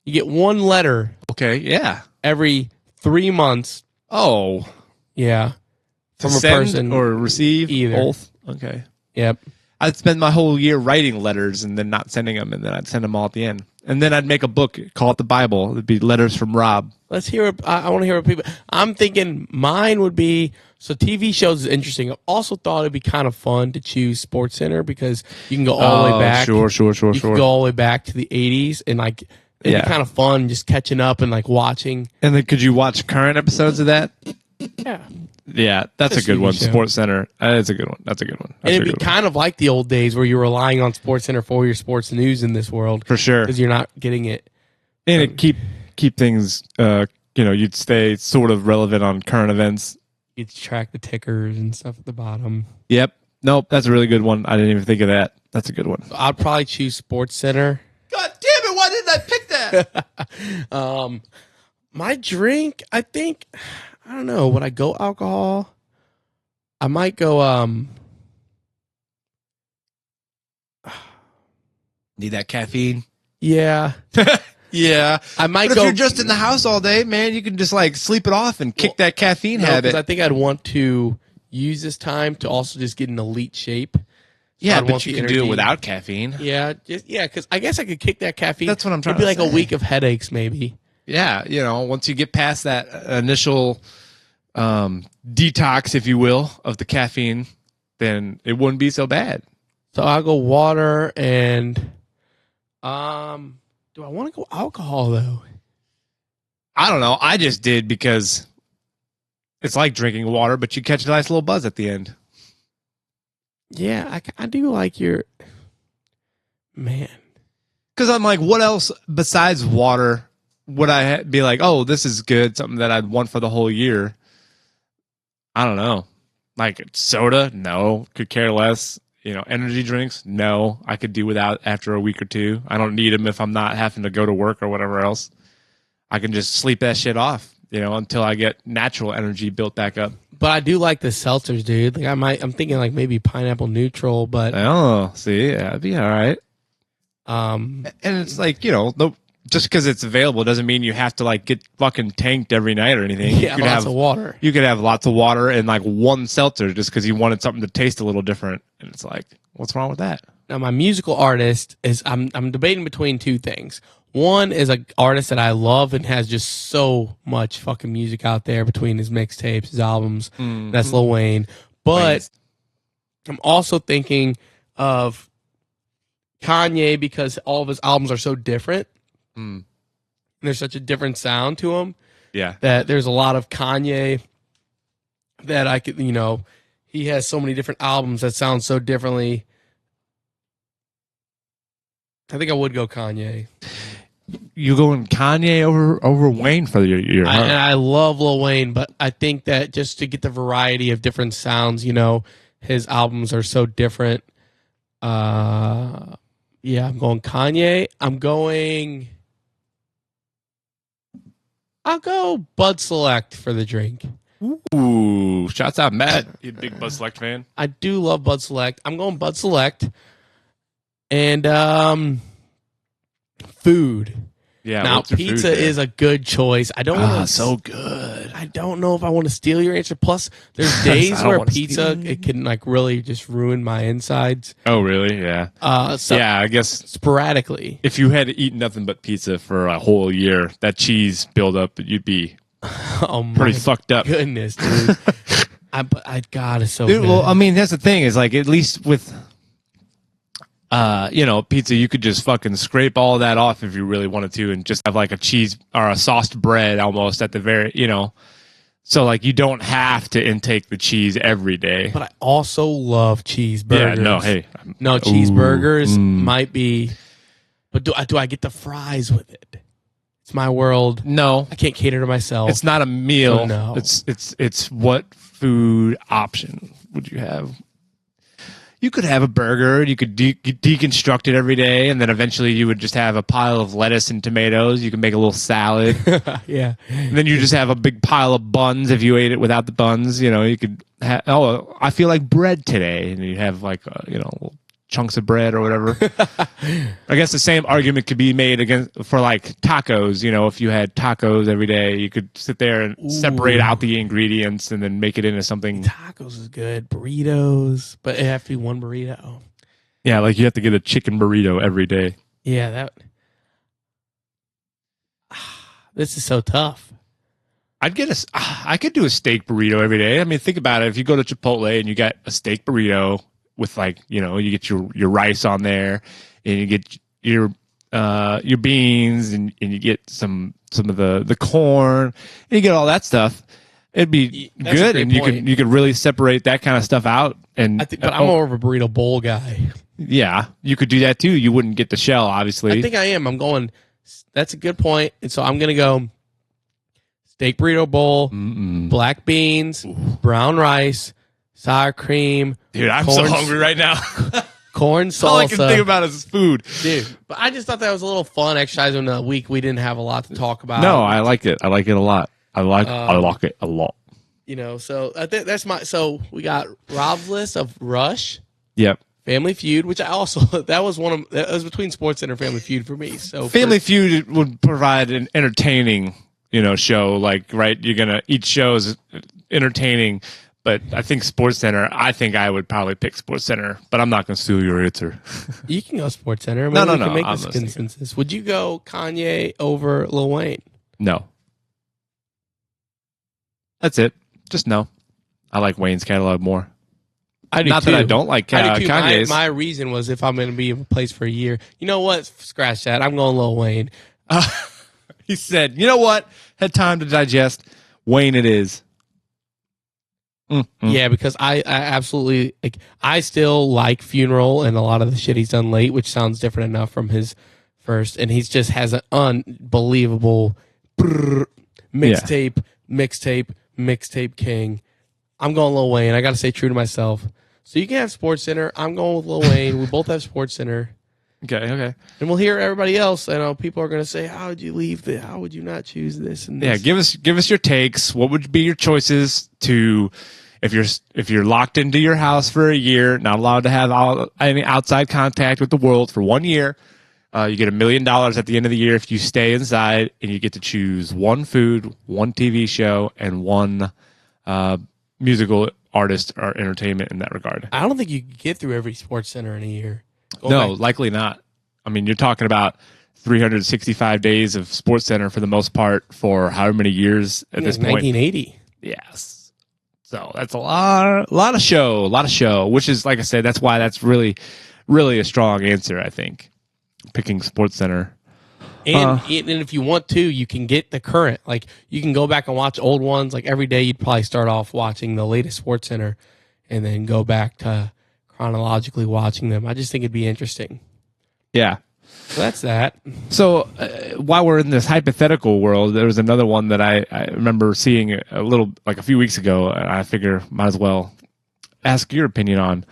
You get 1 letter. Okay, yeah. Every 3 months. Oh. Yeah. From a send person. Or receive? Either. Both? Okay. Yep. I'd spend my whole year writing letters and then not sending them, and then I'd send them all at the end. And then I'd make a book, call it the Bible. It'd be letters from Rob. Let's hear. I want to hear what people. I'm thinking mine would be. So TV shows is interesting. I also thought it'd be kind of fun to choose Sports Center because you can go all the way back. Sure. You can go all the way back to the 80s and like it'd be kind of fun just catching up and like watching. And then could you watch current episodes of that? Yeah. Yeah, that's a good one. show. Sports Center. That's a good one. That's a good one. And it'd be kind of like the old days where you're relying on Sports Center for your sports news in this world. For sure. Because you're not getting it. And it keep things, you'd stay sort of relevant on current events. You'd track the tickers and stuff at the bottom. Yep. Nope, that's a really good one. I didn't even think of that. That's a good one. So I'd probably choose Sports Center. God damn it, why didn't I pick that? My drink, I think, I don't know. Would I go alcohol? I might go, Need that caffeine? yeah. Yeah. I might But go. if you're just in the house all day, man, you can just like sleep it off and kick that caffeine habit. Because I think I'd want to use this time to also just get in elite shape. So Yeah, I'd but want you the can do it energy. without caffeine. Yeah, because I guess I could kick that caffeine. That's what I'm trying It'd be to like a say. week of headaches, maybe. Yeah, once you get past that initial detox, if you will, of the caffeine, then it wouldn't be so bad. So I'll go water and, do I want to go alcohol though? I don't know. I just did because it's like drinking water, but you catch a nice little buzz at the end. Yeah, I do like your man. Because I'm like, what else besides water would I be like, oh, this is good, something that I'd want for the whole year? I don't know. Like soda? No. Could care less. Energy drinks? No. I could do without after a week or two. I don't need them if I'm not having to go to work or whatever else. I can just sleep that shit off, until I get natural energy built back up. But I do like the seltzers, dude. Like I'm thinking like maybe pineapple neutral, but Oh, see, yeah, that'd be all right. um, And it's like, no just because it's available doesn't mean you have to like get fucking tanked every night or anything. Yeah, lots of water. You could have lots of water and like one seltzer just because you wanted something to taste a little different. And it's like, what's wrong with that? Now, my musical artist is I'm debating between two things. One is an artist that I love and has just so much fucking music out there between his mixtapes, his albums. That's Lil Wayne. But I'm also thinking of Kanye because all of his albums are so different. And there's such a different sound to them. Yeah. That there's a lot of Kanye that I could, he has so many different albums that sound so differently. I think I would go Kanye. You going Kanye over Wayne for your heart? And I love Lil Wayne, but I think that just to get the variety of different sounds, his albums are so different. I'm going Kanye. I'll go Bud Select for the drink. Ooh, shouts out Matt. You a big Bud Select fan? I do love Bud Select. I'm going Bud Select. And food. Yeah. Now pizza is a good choice. I don't want to. So good. I don't know if I want to steal your answer. Plus, there's days where pizza it can like really just ruin my insides. Oh, really? Yeah. I guess sporadically. If you had to eat nothing but pizza for a whole year, that cheese buildup, you'd be pretty fucked up. Goodness, dude. God, it's so dude, good. well, I mean, that's the thing is like at least with pizza, you could just fucking scrape all that off if you really wanted to and just have like a cheese or a sauced bread almost at the very, so like you don't have to intake the cheese every day. But I also love cheeseburgers. Yeah, cheeseburgers might be, but do I get the fries with it? It's my world. No. I can't cater to myself. It's not a meal. So no. It's what food option would you have? You could have a burger. You could deconstruct it every day, and then eventually you would just have a pile of lettuce and tomatoes. You can make a little salad. Yeah. And then you just have a big pile of buns if you ate it without the buns. You could have, I feel like bread today. And you have like, little chunks of bread or whatever. I guess the same argument could be made for like tacos. If you had tacos every day, you could sit there and separate out the ingredients and then make it into something. Tacos is good. Burritos, but it have to be one burrito. Yeah, like you have to get a chicken burrito every day. Yeah, this is so tough. I could do a steak burrito every day. I mean, think about it. If you go to Chipotle and you got a steak burrito with like, you get your rice on there and you get your beans and you get some of the corn and you get all that stuff, it'd be good. And you could really separate that kind of stuff out. And but I'm more of a burrito bowl guy. Yeah, you could do that too. You wouldn't get the shell, obviously. I think I am. That's a good point. And so I'm going to go steak burrito bowl, black beans, brown rice, sour cream. Dude, I'm so hungry right now. Corn salsa. All I can think about is food. Dude, but I just thought that was a little fun exercise in a week we didn't have a lot to talk about. No, I like it. I like it a lot. I like it a lot. So I think so we got Rob's list of Rush. Yep. Family Feud, which I also that was between SportsCenter and Family Feud for me. So Family Feud would provide an entertaining, show. Like, right, each show is entertaining. But I think SportsCenter. I would probably pick SportsCenter, but I'm not going to steal your answer. You can go SportsCenter. No. We can make this consensus. Would you go Kanye over Lil Wayne? No. That's it. Just no. I like Wayne's catalog more. I do not too. That I don't like Kanye's. My reason was if I'm going to be in a place for a year. You know what? Scratch that. I'm going Lil Wayne. He said, you know what? Had time to digest. Wayne it is. Yeah, because I absolutely I still like Funeral and a lot of the shit he's done late, which sounds different enough from his first, and he just has an unbelievable mixtape king. I'm going Lil Wayne. I got to stay true to myself. So you can have SportsCenter. I'm going with Lil Wayne. We both have SportsCenter. Okay. And we'll hear everybody else. I know people are going to say, "How would you leave this? How would you not choose this?" And this? Yeah, give us your takes. What would be your choices to if you're locked into your house for a year, not allowed to have any outside contact with the world for 1 year? You get $1 million at the end of the year if you stay inside, and you get to choose one food, one TV show, and one musical artist or entertainment in that regard. I don't think you could get through every sports center in a year. No, likely not. I mean, you're talking about 365 days of Sports Center for the most part for however many years at this point. 1980. Yes. So that's a lot of show, which is, like I said, that's why that's really, really a strong answer, I think, picking Sports Center. And if you want to, you can get the current. Like, you can go back and watch old ones. Like, every day you'd probably start off watching the latest Sports Center and then go back to chronologically watching them. I just think it'd be interesting. Yeah. So that's that. So while we're in this hypothetical world, there was another one that I remember seeing a few weeks ago, and I figure might as well ask your opinion on.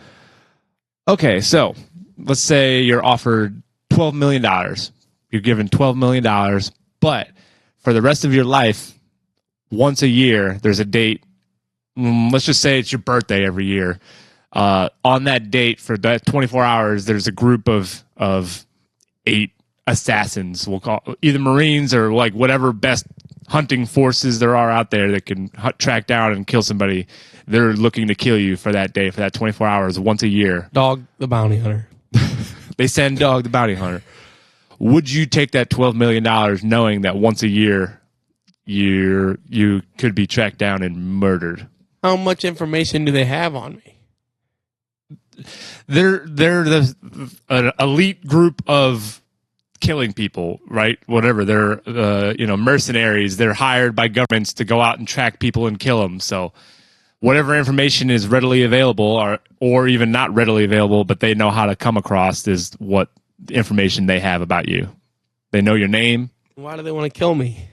Okay, so let's say you're offered $12 million. You're given $12 million, but for the rest of your life, once a year, there's a date. Let's just say it's your birthday every year. On that date, for that 24 hours, there's a group of 8 assassins. We'll call either Marines or like whatever best hunting forces there are out there that can track down and kill somebody. They're looking to kill you for that day, for that 24 hours, once a year. Dog the bounty hunter. They send Dog the bounty hunter. Would you take that $12 million knowing that once a year you could be tracked down and murdered? How much information do they have on me? They're an elite group of killing people, right? Whatever. They're mercenaries. They're hired by governments to go out and track people and kill them. So whatever information is readily available or even not readily available, but they know how to come across is what information they have about you. They know your name. Why do they want to kill me?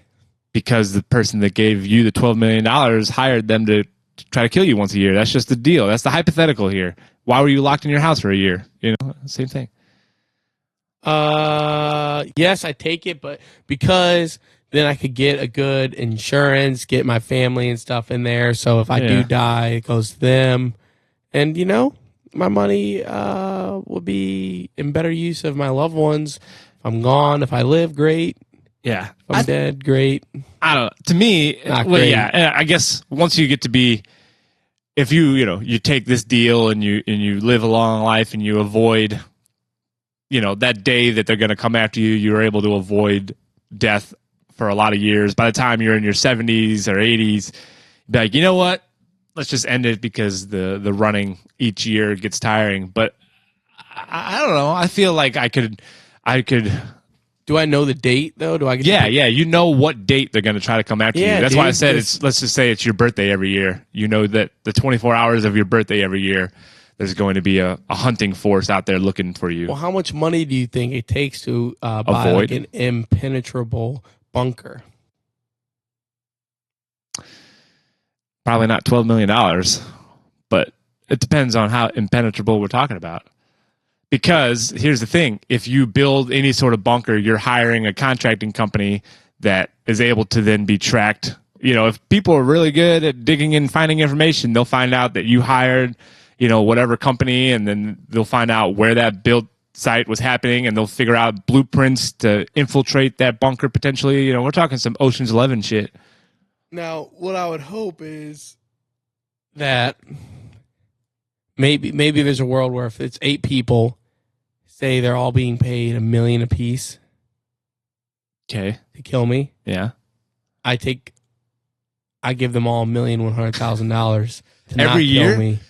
Because the person that gave you the $12 million hired them to try to kill you once a year. That's just the deal. That's the hypothetical here. Why were you locked in your house for a year? Same thing. Yes, I take it, but because then I could get a good insurance, get my family and stuff in there. So if I do die, it goes to them. And, my money will be in better use of my loved ones. If I'm gone, if I live, great. Yeah. If I'm dead, great. I don't know. To me, great. Yeah, I guess once you get to be, if you take this deal and you live a long life and you avoid, that day that they're going to come after you, you're able to avoid death for a lot of years. By the time you're in your 70s or 80s, be like, you know what? Let's just end it because the running each year gets tiring. But I don't know. I feel like I could. Do I know the date though? Do I? Yeah. You know what date they're going to try to come after you. That's why I said let's just say it's your birthday every year. You know that the 24 hours of your birthday every year, there's going to be a hunting force out there looking for you. Well, how much money do you think it takes to buy like an impenetrable bunker? Probably not $12 million, but it depends on how impenetrable we're talking about. Because here's the thing, if you build any sort of bunker, you're hiring a contracting company that is able to then be tracked. If people are really good at digging and finding information, they'll find out that you hired, whatever company, and then they'll find out where that build site was happening, and they'll figure out blueprints to infiltrate that bunker potentially. We're talking some Ocean's 11 shit. Now, what I would hope is that maybe there's a world where if it's 8 people, say they're all being paid $1 million apiece. Okay. To kill me. Yeah. I give them all $1,100,000 every year. Kill me.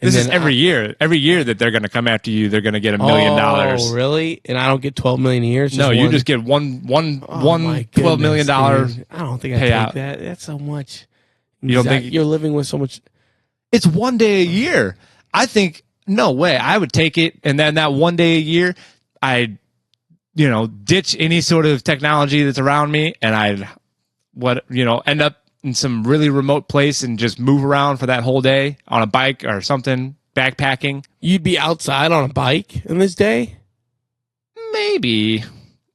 This is every year. Every year that they're going to come after you, they're going to get $1 million. Oh, really? And I don't get $12 million a year? No, you just get one $12 million. Dude. I don't think I take that. That's so much. You don't think you're living with so much? It's one day a year. I think no way. I would take it, and then that one day a year, I'd ditch any sort of technology that's around me, and I'd end up in some really remote place and just move around for that whole day on a bike or something, backpacking. You'd be outside on a bike in this day? Maybe.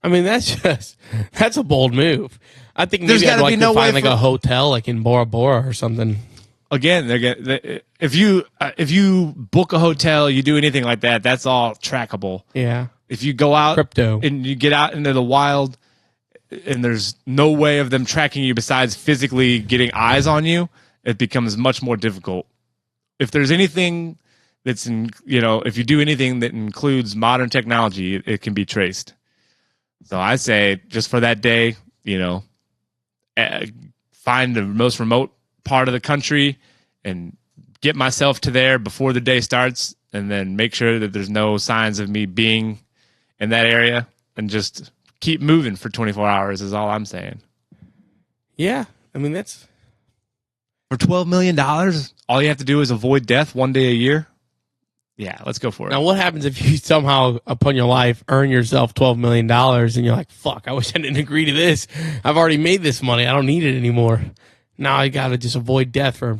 I mean, that's a bold move. I think there's maybe I'd to find a hotel like in Bora Bora or something. Again, if you book a hotel, you do anything like that, that's all trackable. Yeah. if you go out Crypto. and you get out into the wild and there's no way of them tracking you besides physically getting eyes on you, it becomes much more difficult. If there's anything that's if you do anything that includes modern technology, it can be traced. So I say just for that day, find the most remote part of the country and get myself to there before the day starts, and then make sure that there's no signs of me being in that area, and just keep moving for 24 hours is all I'm saying. Yeah. I mean, that's... For $12 million, all you have to do is avoid death one day a year. Yeah, let's go for it. Now, what happens if you somehow, upon your life, earn yourself $12 million and you're like, fuck, I wish I didn't agree to this. I've already made this money. I don't need it anymore. Now I got to just avoid death for...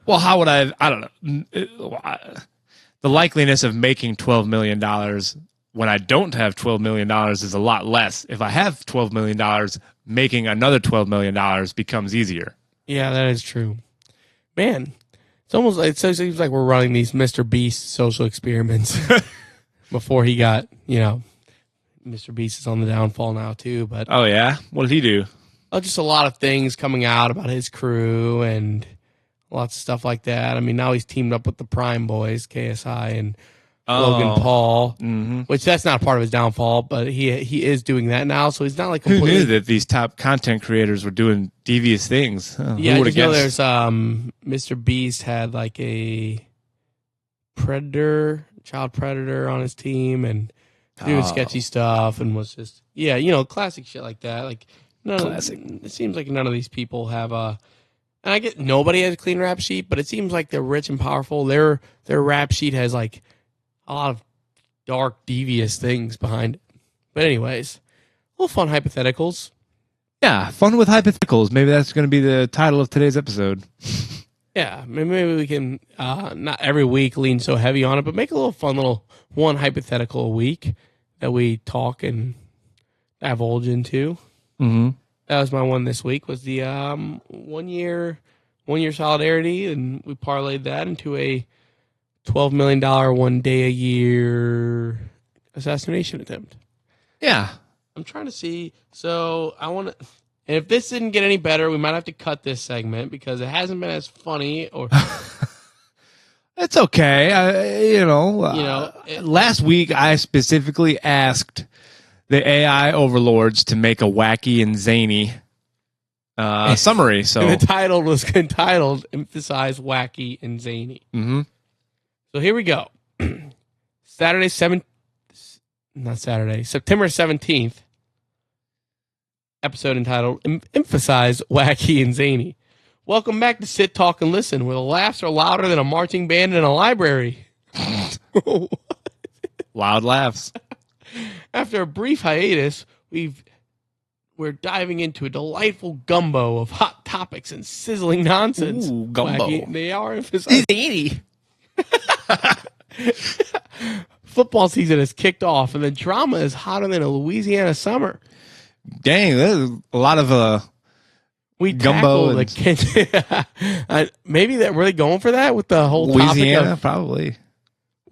Well, how would I don't know. The likeliness of making $12 million when I don't have $12 million is a lot less. If I have $12 million, making another $12 million becomes easier. Yeah, that is true. Man, it seems like we're running these Mr. Beast social experiments before he got, Mr. Beast is on the downfall now too. But oh yeah, what did he do? Oh, just a lot of things coming out about his crew and lots of stuff like that. I mean, now he's teamed up with the Prime Boys, KSI and Logan Paul, which that's not part of his downfall, but he is doing that now. So he's not like completely... Who knew that these top content creators were doing devious things? Yeah, I just know there's Mr. Beast had like a child predator on his team and doing sketchy stuff and was just classic shit like that. Like classic. It seems like none of these people have and I get nobody has a clean rap sheet, but it seems like they're rich and powerful. Their rap sheet has like a lot of dark, devious things behind it. But anyways, little fun hypotheticals. Yeah, fun with hypotheticals. Maybe that's going to be the title of today's episode. Yeah, maybe we can not every week lean so heavy on it, but make a little fun little one hypothetical a week that we talk and divulge into. Mm-hmm. That was my one this week, was the 1 year solidarity, and we parlayed that into a $12 million 1 day a year assassination attempt. Yeah. I'm trying to see. So I want to, and if this didn't get any better, we might have to cut this segment because it hasn't been as funny or. It's okay. Last week I specifically asked the AI overlords to make a wacky and zany summary. So and the title was entitled "Emphasize Wacky and Zany." Mm-hmm. So here we go. September 17th. Episode entitled "Emphasize Wacky and Zany." Welcome back to Sit, Talk, and Listen, where the laughs are louder than a marching band in a library. Loud laughs. After a brief hiatus, we're diving into a delightful gumbo of hot topics and sizzling nonsense. Ooh, gumbo. Wacky, they are emphasized. Football season has kicked off, and the drama is hotter than a Louisiana summer. Dang, there's a lot of we gumbo. Maybe they're really going for that with the whole Louisiana, topic of, probably.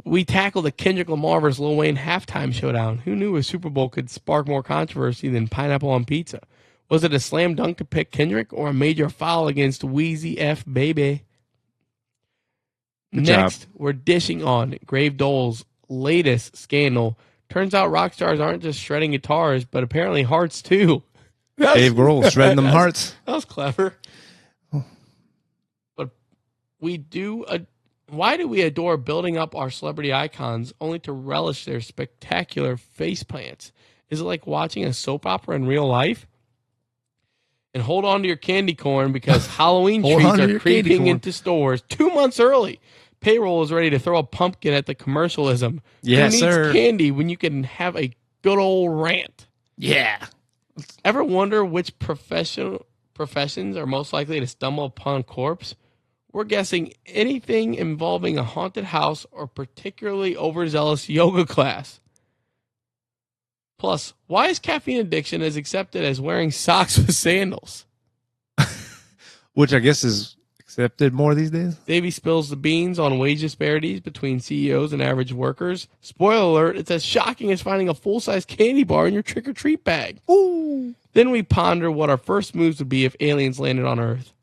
We tackled the Kendrick Lamar versus Lil Wayne halftime showdown. Who knew a Super Bowl could spark more controversy than pineapple on pizza? Was it a slam dunk to pick Kendrick or a major foul against Wheezy F Baby? Next, we're dishing on Grave Dole's latest scandal. Turns out rock stars aren't just shredding guitars, but apparently hearts too. Dave Grohl shredding them hearts. That was clever. But why do we adore building up our celebrity icons only to relish their spectacular face plants? Is it like watching a soap opera in real life? And hold on to your candy corn because Halloween treats are creeping into stores 2 months early. Payroll is ready to throw a pumpkin at the commercialism. Yes, Who needs sir. candy when you can have a good old rant? Yeah. Ever wonder which professions are most likely to stumble upon corpse? We're guessing anything involving a haunted house or particularly overzealous yoga class. Plus, why is caffeine addiction as accepted as wearing socks with sandals? Which I guess is accepted more these days. Davey spills the beans on wage disparities between CEOs and average workers. Spoiler alert, it's as shocking as finding a full-size candy bar in your trick-or-treat bag. Ooh. Then we ponder what our first moves would be if aliens landed on Earth.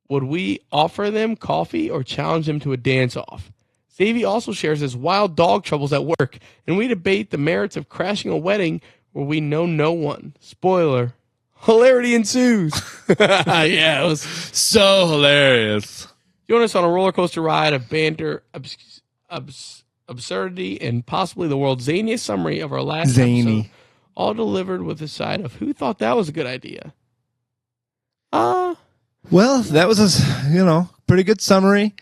Would we offer them coffee or challenge them to a dance-off? Davey also shares his wild dog troubles at work, and we debate the merits of crashing a wedding where we know no one. Spoiler. Hilarity ensues. Yeah, it was So hilarious. join us on a roller coaster ride of banter, absurdity, and possibly the world's zaniest summary of our last episode, all delivered with a side of who thought that was a good idea. Well, that was a pretty good summary.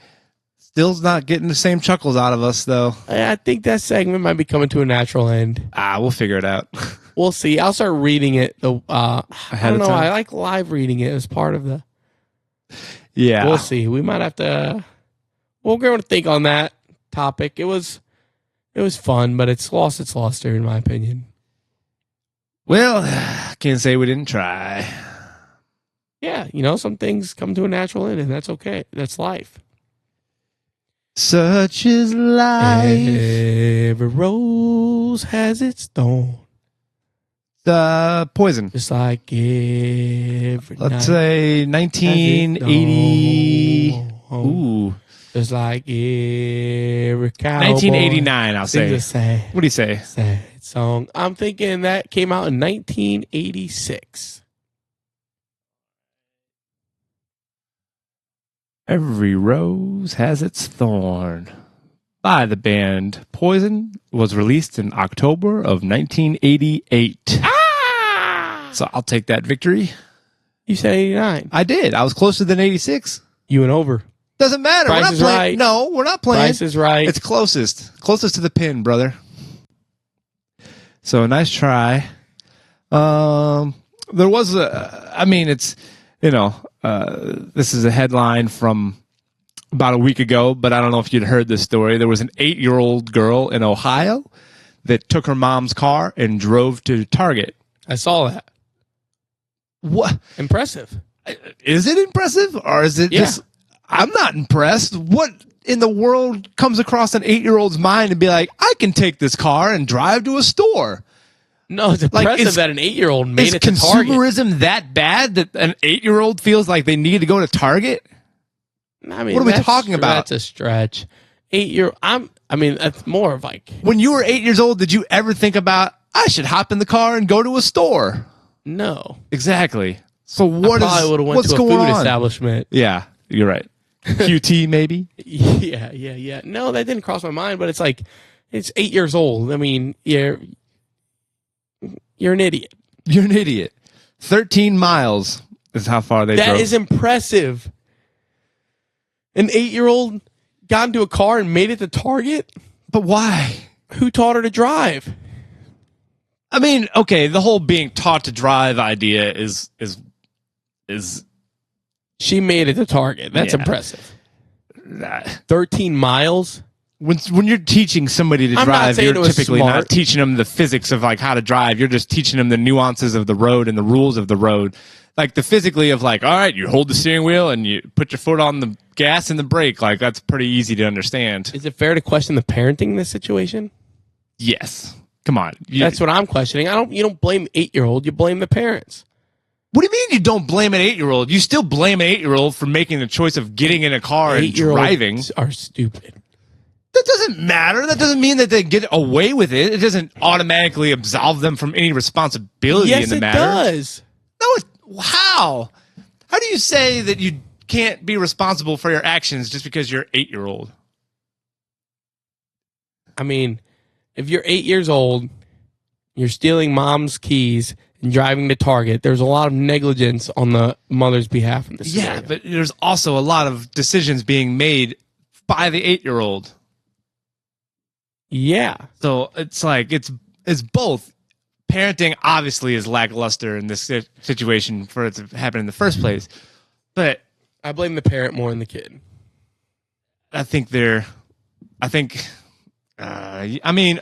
Still's not getting the same chuckles out of us, though. I think that segment might be coming to a natural end. We'll figure it out. We'll see. I'll start reading it. I don't know. time? I like live reading it as part of the. Yeah. We'll see. We might have to. We'll go and think on that topic. It was fun, but it's lost its luster, in my opinion. Well, can't say we didn't try. Yeah, some things come to a natural end, and that's okay. That's life. Such is life. Every rose has its thorn. Poison. Just like every Let's say 1980. Ooh. Just like every cowboy. 1989, I'll say. Sad, What do you say? sad song. I'm thinking that came out in 1986. Every rose has its thorn. By the band Poison, was released in October of 1988. So I'll take that victory. You said 89. I did. I was closer than 86. You went over. Doesn't matter. Price we're not is playing. right. No, we're not playing. Price is right. It's closest to the pin, brother. So a nice try. There was this is a headline from about a week ago, but I don't know if you'd heard this story. There was an 8-year-old girl in Ohio that took her mom's car and drove to Target. I saw that. What? Impressive. Is it impressive, or is it just... I'm not impressed. What in the world comes across an 8-year-old's mind and be like, I can take this car and drive to a store? No, it's impressive that an 8-year-old made it to Target. Is consumerism that bad that an 8-year-old feels like they need to go to Target? I mean, what are we talking about? That's a stretch. 8-year. That's more of like... When you were 8 years old, did you ever think about, I should hop in the car and go to a store? No. Exactly. So I probably would have went to a food establishment. Yeah, you're right. QT maybe? Yeah. No, that didn't cross my mind, but it's like, it's 8 years old. I mean, you're an idiot. You're an idiot. 13 miles is how far they drove. That is impressive. An 8-year-old got into a car and made it to Target? But why? Who taught her to drive? I mean, okay, the whole being taught to drive idea is She made it to Target. That's impressive. 13 miles? When you're teaching somebody to drive, you're typically not teaching them the physics of like how to drive. You're just teaching them the nuances of the road and the rules of the road. Like the physically of like, all right, you hold the steering wheel and you put your foot on the gas and the brake. Like that's pretty easy to understand. Is it fair to question the parenting in this situation? Yes. Come on. That's what I'm questioning. You don't blame the 8-year-old, you blame the parents. What do you mean you don't blame an 8-year-old? You still blame an 8-year-old for making the choice of getting in a car and driving. 8-year-olds are stupid. That doesn't matter. That doesn't mean that they get away with it. It doesn't automatically absolve them from any responsibility in the matter. Yes, it does. No, how? How do you say that you can't be responsible for your actions just because you're 8-year-old? I mean, if you're 8 years old, you're stealing mom's keys and driving to Target, there's a lot of negligence on the mother's behalf in this scenario. But there's also a lot of decisions being made by the 8-year-old. Yeah. So it's like it's both. Parenting obviously is lackluster in this situation for it to happen in the first place. But I blame the parent more than the kid.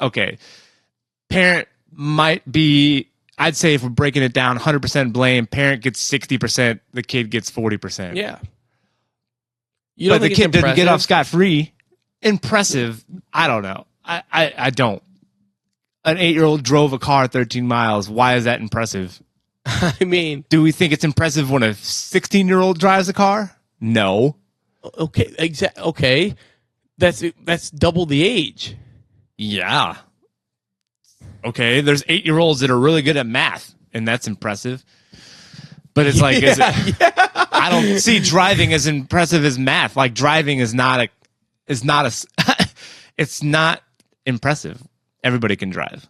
Okay. Parent might be, I'd say if we're breaking it down, 100% blame. Parent gets 60%, the kid gets 40%. Yeah. You don't but the think kid it's didn't get impressive? off scot-free. Impressive. I don't know. I don't. An 8-year-old drove a car 13 miles. Why is that impressive? I mean, Do we think it's impressive when a 16-year-old drives a car? No. okay, okay, that's double the age. Yeah. Okay, there's 8-year-olds that are really good at math, and that's impressive. But it's like, I don't see driving as impressive as math. Like driving is not it's not impressive. Everybody can drive.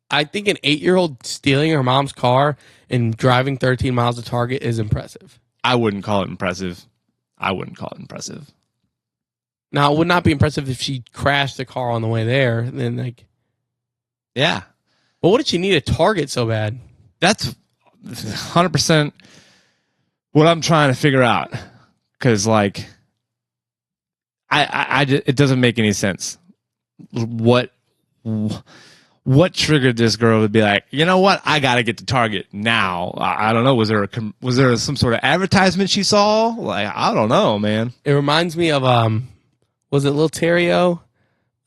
I think an 8-year-old stealing her mom's car and driving 13 miles to Target is impressive. I wouldn't call it impressive. Now, it would not be impressive if she crashed the car on the way there. Then, like, Yeah. but what did she need a Target so bad? That's 100% what I'm trying to figure out. Because, like, it doesn't make any sense. What triggered this girl to be like, you know what? I got to get to Target now. I don't know. Was there some sort of advertisement she saw? Like, I don't know, man. It reminds me of was it Lil Terrio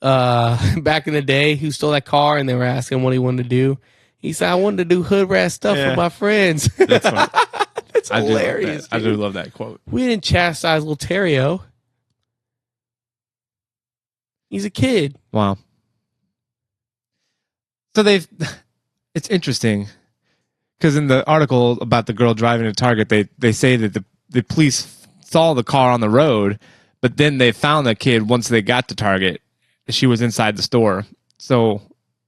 back in the day who stole that car and they were asking him what he wanted to do? He said, I wanted to do hood rat stuff with my friends. That's funny. That's hilarious. I do love that quote. We didn't chastise Lil Terrio. He's a kid. Wow. So it's interesting because in the article about the girl driving to Target, they say that the police saw the car on the road, but then they found the kid once they got to Target. She was inside the store. So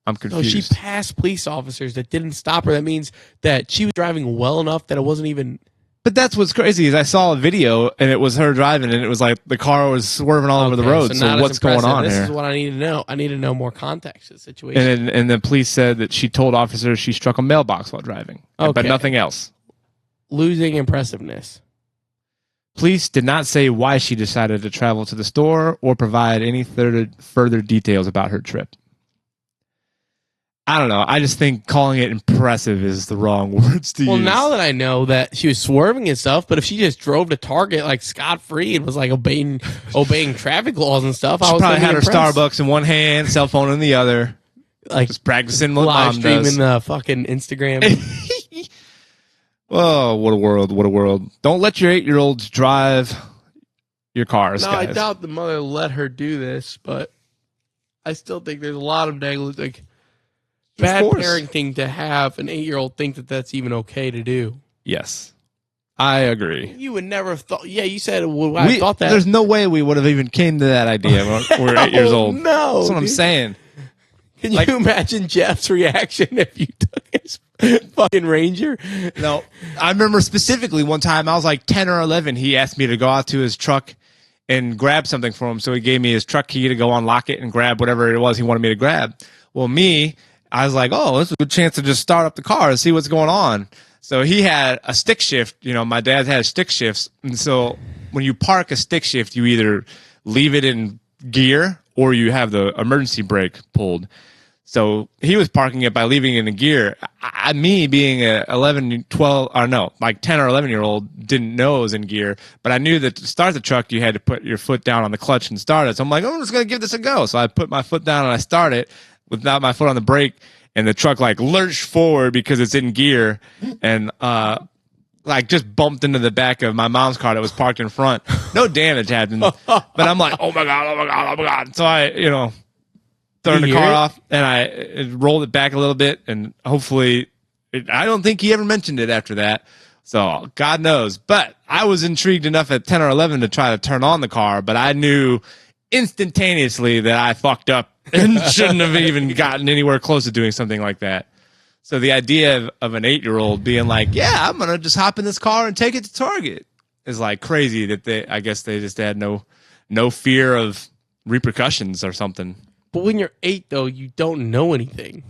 I'm confused. No, she passed police officers that didn't stop her. That means that she was driving well enough that it wasn't even. But that's what's crazy is I saw a video and it was her driving and it was like the car was swerving all over the road. So what's going on This here? is what I need to know. I need to know more context to the situation. And the police said that she told officers she struck a mailbox while driving, but nothing else. Losing impressiveness. Police did not say why she decided to travel to the store or provide any further details about her trip. I don't know. I just think calling it impressive is the wrong words to use. Well, now that I know that she was swerving and stuff, but if she just drove to Target like scot-free and was like obeying traffic laws and stuff, she probably had her impressed. Starbucks in one hand, cell phone in the other, like just practicing what live mom streaming does. the fucking Instagram. Oh, what a world! What a world! Don't let your 8-year-olds drive your cars. No, guys. I doubt the mother let her do this, but I still think there's a lot of negligence, like bad parenting to have an 8-year-old think that that's even okay to do. Yes, I agree. You would never have thought. Yeah, you said I thought that. There's no way we would have even came to that idea when we were 8 years old. No, that's what I'm saying. Can you imagine Jeff's reaction if you took his fucking Ranger? No, I remember specifically one time I was like 10 or 11. He asked me to go out to his truck and grab something for him. So he gave me his truck key to go unlock it and grab whatever it was he wanted me to grab. Well, I was like, oh, this is a good chance to just start up the car and see what's going on. So he had a stick shift. You know, my dad had stick shifts. And so when you park a stick shift, you either leave it in gear or you have the emergency brake pulled. So he was parking it by leaving it in gear. Me being a 11, 12, or no, like 10 or 11-year-old, didn't know it was in gear. But I knew that to start the truck, you had to put your foot down on the clutch and start it. So I'm like, I'm just going to give this a go. So I put my foot down and I start it without my foot on the brake. And the truck like lurched forward because it's in gear. And like just bumped into the back of my mom's car that was parked in front. No damage happened. But I'm like, oh my God, oh my God, oh my God. So I, turned the car off and I rolled it back a little bit and hopefully I don't think he ever mentioned it after that. So God knows, but I was intrigued enough at 10 or 11 to try to turn on the car, but I knew instantaneously that I fucked up and shouldn't have even gotten anywhere close to doing something like that. So the idea of an 8-year-old being like, yeah, I'm going to just hop in this car and take it to Target is like crazy that I guess they just had no fear of repercussions or something. But when you're 8, though, you don't know anything.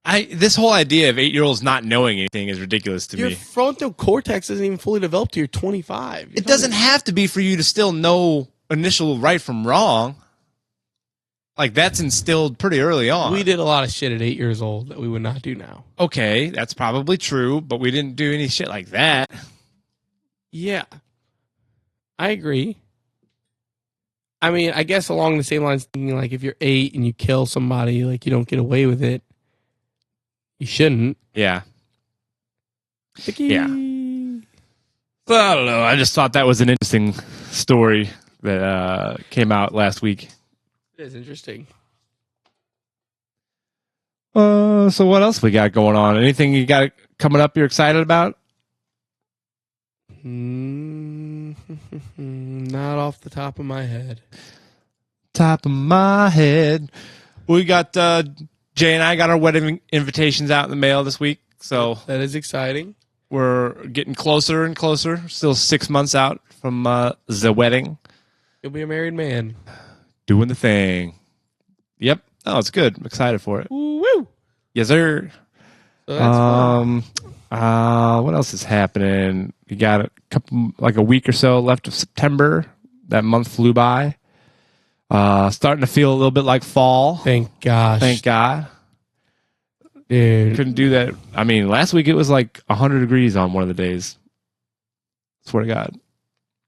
This whole idea of 8-year-olds not knowing anything is ridiculous to me. Your frontal cortex isn't even fully developed till you're 25. It doesn't have to be for you to still know initial right from wrong. Like, that's instilled pretty early on. We did a lot of shit at 8 years old that we would not do now. Okay, that's probably true, but we didn't do any shit like that. Yeah. I agree. I mean, I guess along the same lines, thinking like if you're 8 and you kill somebody, like you don't get away with it. You shouldn't. Yeah. Yeah. Well, I don't know. I just thought that was an interesting story that came out last week. It is interesting. So what else we got going on? Anything you got coming up you're excited about? Not off the top of my head. Top of my head. We got Jay and I got our wedding invitations out in the mail this week. So that is exciting. We're getting closer and closer. Still 6 months out from the wedding. You'll be a married man. Doing the thing. Yep. Oh, it's good. I'm excited for it. Woo! Yes, sir. So that's fun. What else is happening? You got a week or so left of September. That month flew by. Starting to feel a little bit like fall. Thank gosh. Thank God. Dude. Couldn't do that. I mean, last week it was like 100 degrees on one of the days. Swear to God.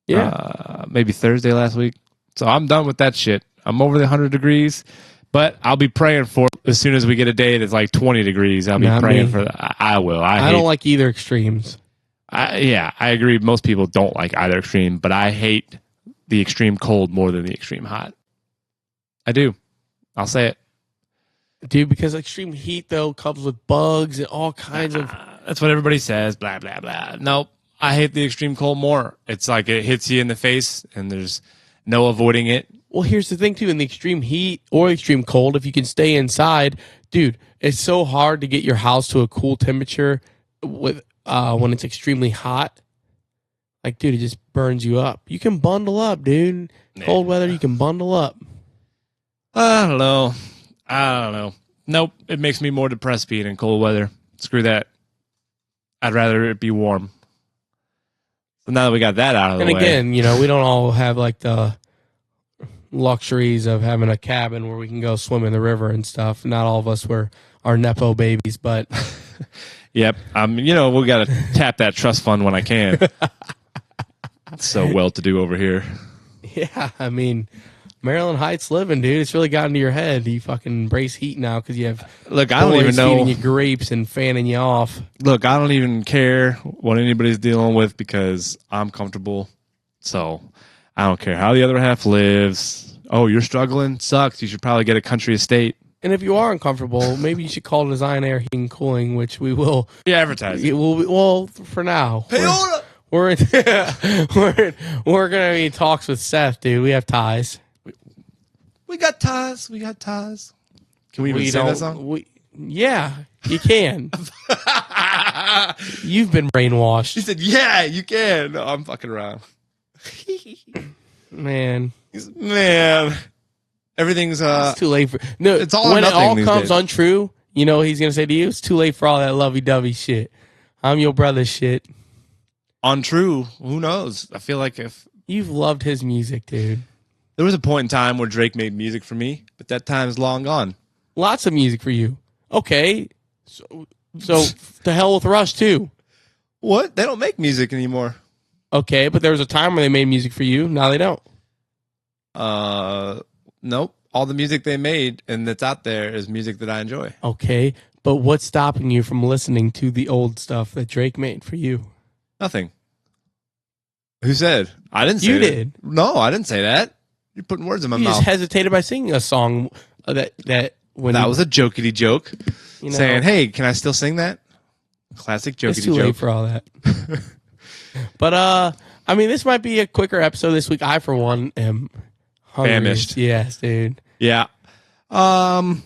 Yeah. Maybe Thursday last week. So I'm done with that shit. I'm over the 100 degrees. But I'll be praying for it as soon as we get a day that's like 20 degrees. I'll be praying for that. I will. I don't like either extremes. I agree. Most people don't like either extreme, but I hate the extreme cold more than the extreme hot. I do. I'll say it. Dude, because extreme heat, though, comes with bugs and all kinds of... That's what everybody says, blah, blah, blah. Nope. I hate the extreme cold more. It's like it hits you in the face, and there's no avoiding it. Well, here's the thing, too. In the extreme heat or extreme cold, if you can stay inside, dude, it's so hard to get your house to a cool temperature with when it's extremely hot. Like, dude, it just burns you up. You can bundle up, dude. Cold weather, you can bundle up. I don't know. Nope. It makes me more depressed being in cold weather. Screw that. I'd rather it be warm. So now that we got that out of the way. And again, we don't all have like the luxuries of having a cabin where we can go swim in the river and stuff. Not all of us are Nepo babies, but yep. We got to tap that trust fund when I can. It's so well to do over here. Yeah, I mean, Maryland Heights living, dude. It's really gotten to your head. You fucking embrace heat now because you have I don't even know feeding you grapes and fanning you off. Look, I don't even care what anybody's dealing with because I'm comfortable. So I don't care how the other half lives. Oh, you're struggling? Sucks. You should probably get a country estate. And if you are uncomfortable, maybe you should call Design Air Heating and Cooling, which we will. Yeah, advertise. Well, for now. Raiola! We're going to be in talks with Seth, dude. We have ties. We got ties. Can we even sing that song? Yeah, you can. You've been brainwashed. He said, yeah, you can. No, I'm fucking around. Man. Everything's it's too late for no. It's all when it all comes days. untrue. You know what he's gonna say to you? It's too late for all that lovey-dovey shit. I'm your brother shit. Untrue. Who knows? I feel like if you've loved his music, dude. There was a point in time where Drake made music for me, but that time's long gone. Lots of music for you. Okay, so to hell with Rush too. What? They don't make music anymore. Okay, but there was a time where they made music for you. Now they don't. Nope. All the music they made and that's out there is music that I enjoy. Okay, but what's stopping you from listening to the old stuff that Drake made for you? Nothing. Who said? I didn't say you that. did. No, I didn't say that. You're putting words in my mouth. You just hesitated by singing a song that was a jokey joke. Saying, "Hey, can I still sing that?" Classic jokey joke. It's too late for all that. But I mean, this might be a quicker episode this week. I, for one, am hungry. Famished. Yes, dude. Yeah. I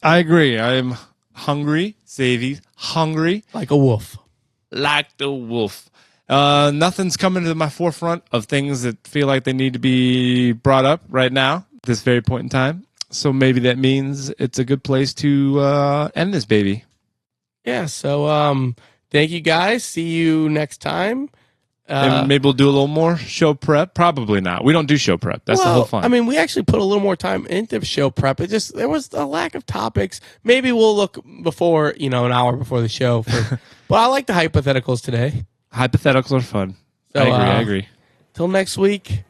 agree. I'm hungry. Savvy's hungry. Like a wolf. Like the wolf. Nothing's coming to my forefront of things that feel like they need to be brought up right now, this very point in time. So maybe that means it's a good place to end this baby. Yeah, so thank you guys. See you next time. And maybe we'll do a little more show prep. Probably not. We don't do show prep. That's the whole fun. I mean, we actually put a little more time into show prep. There was a lack of topics. Maybe we'll look before, an hour before the show. But I like the hypotheticals today. Hypotheticals are fun. So, I agree. Till next week.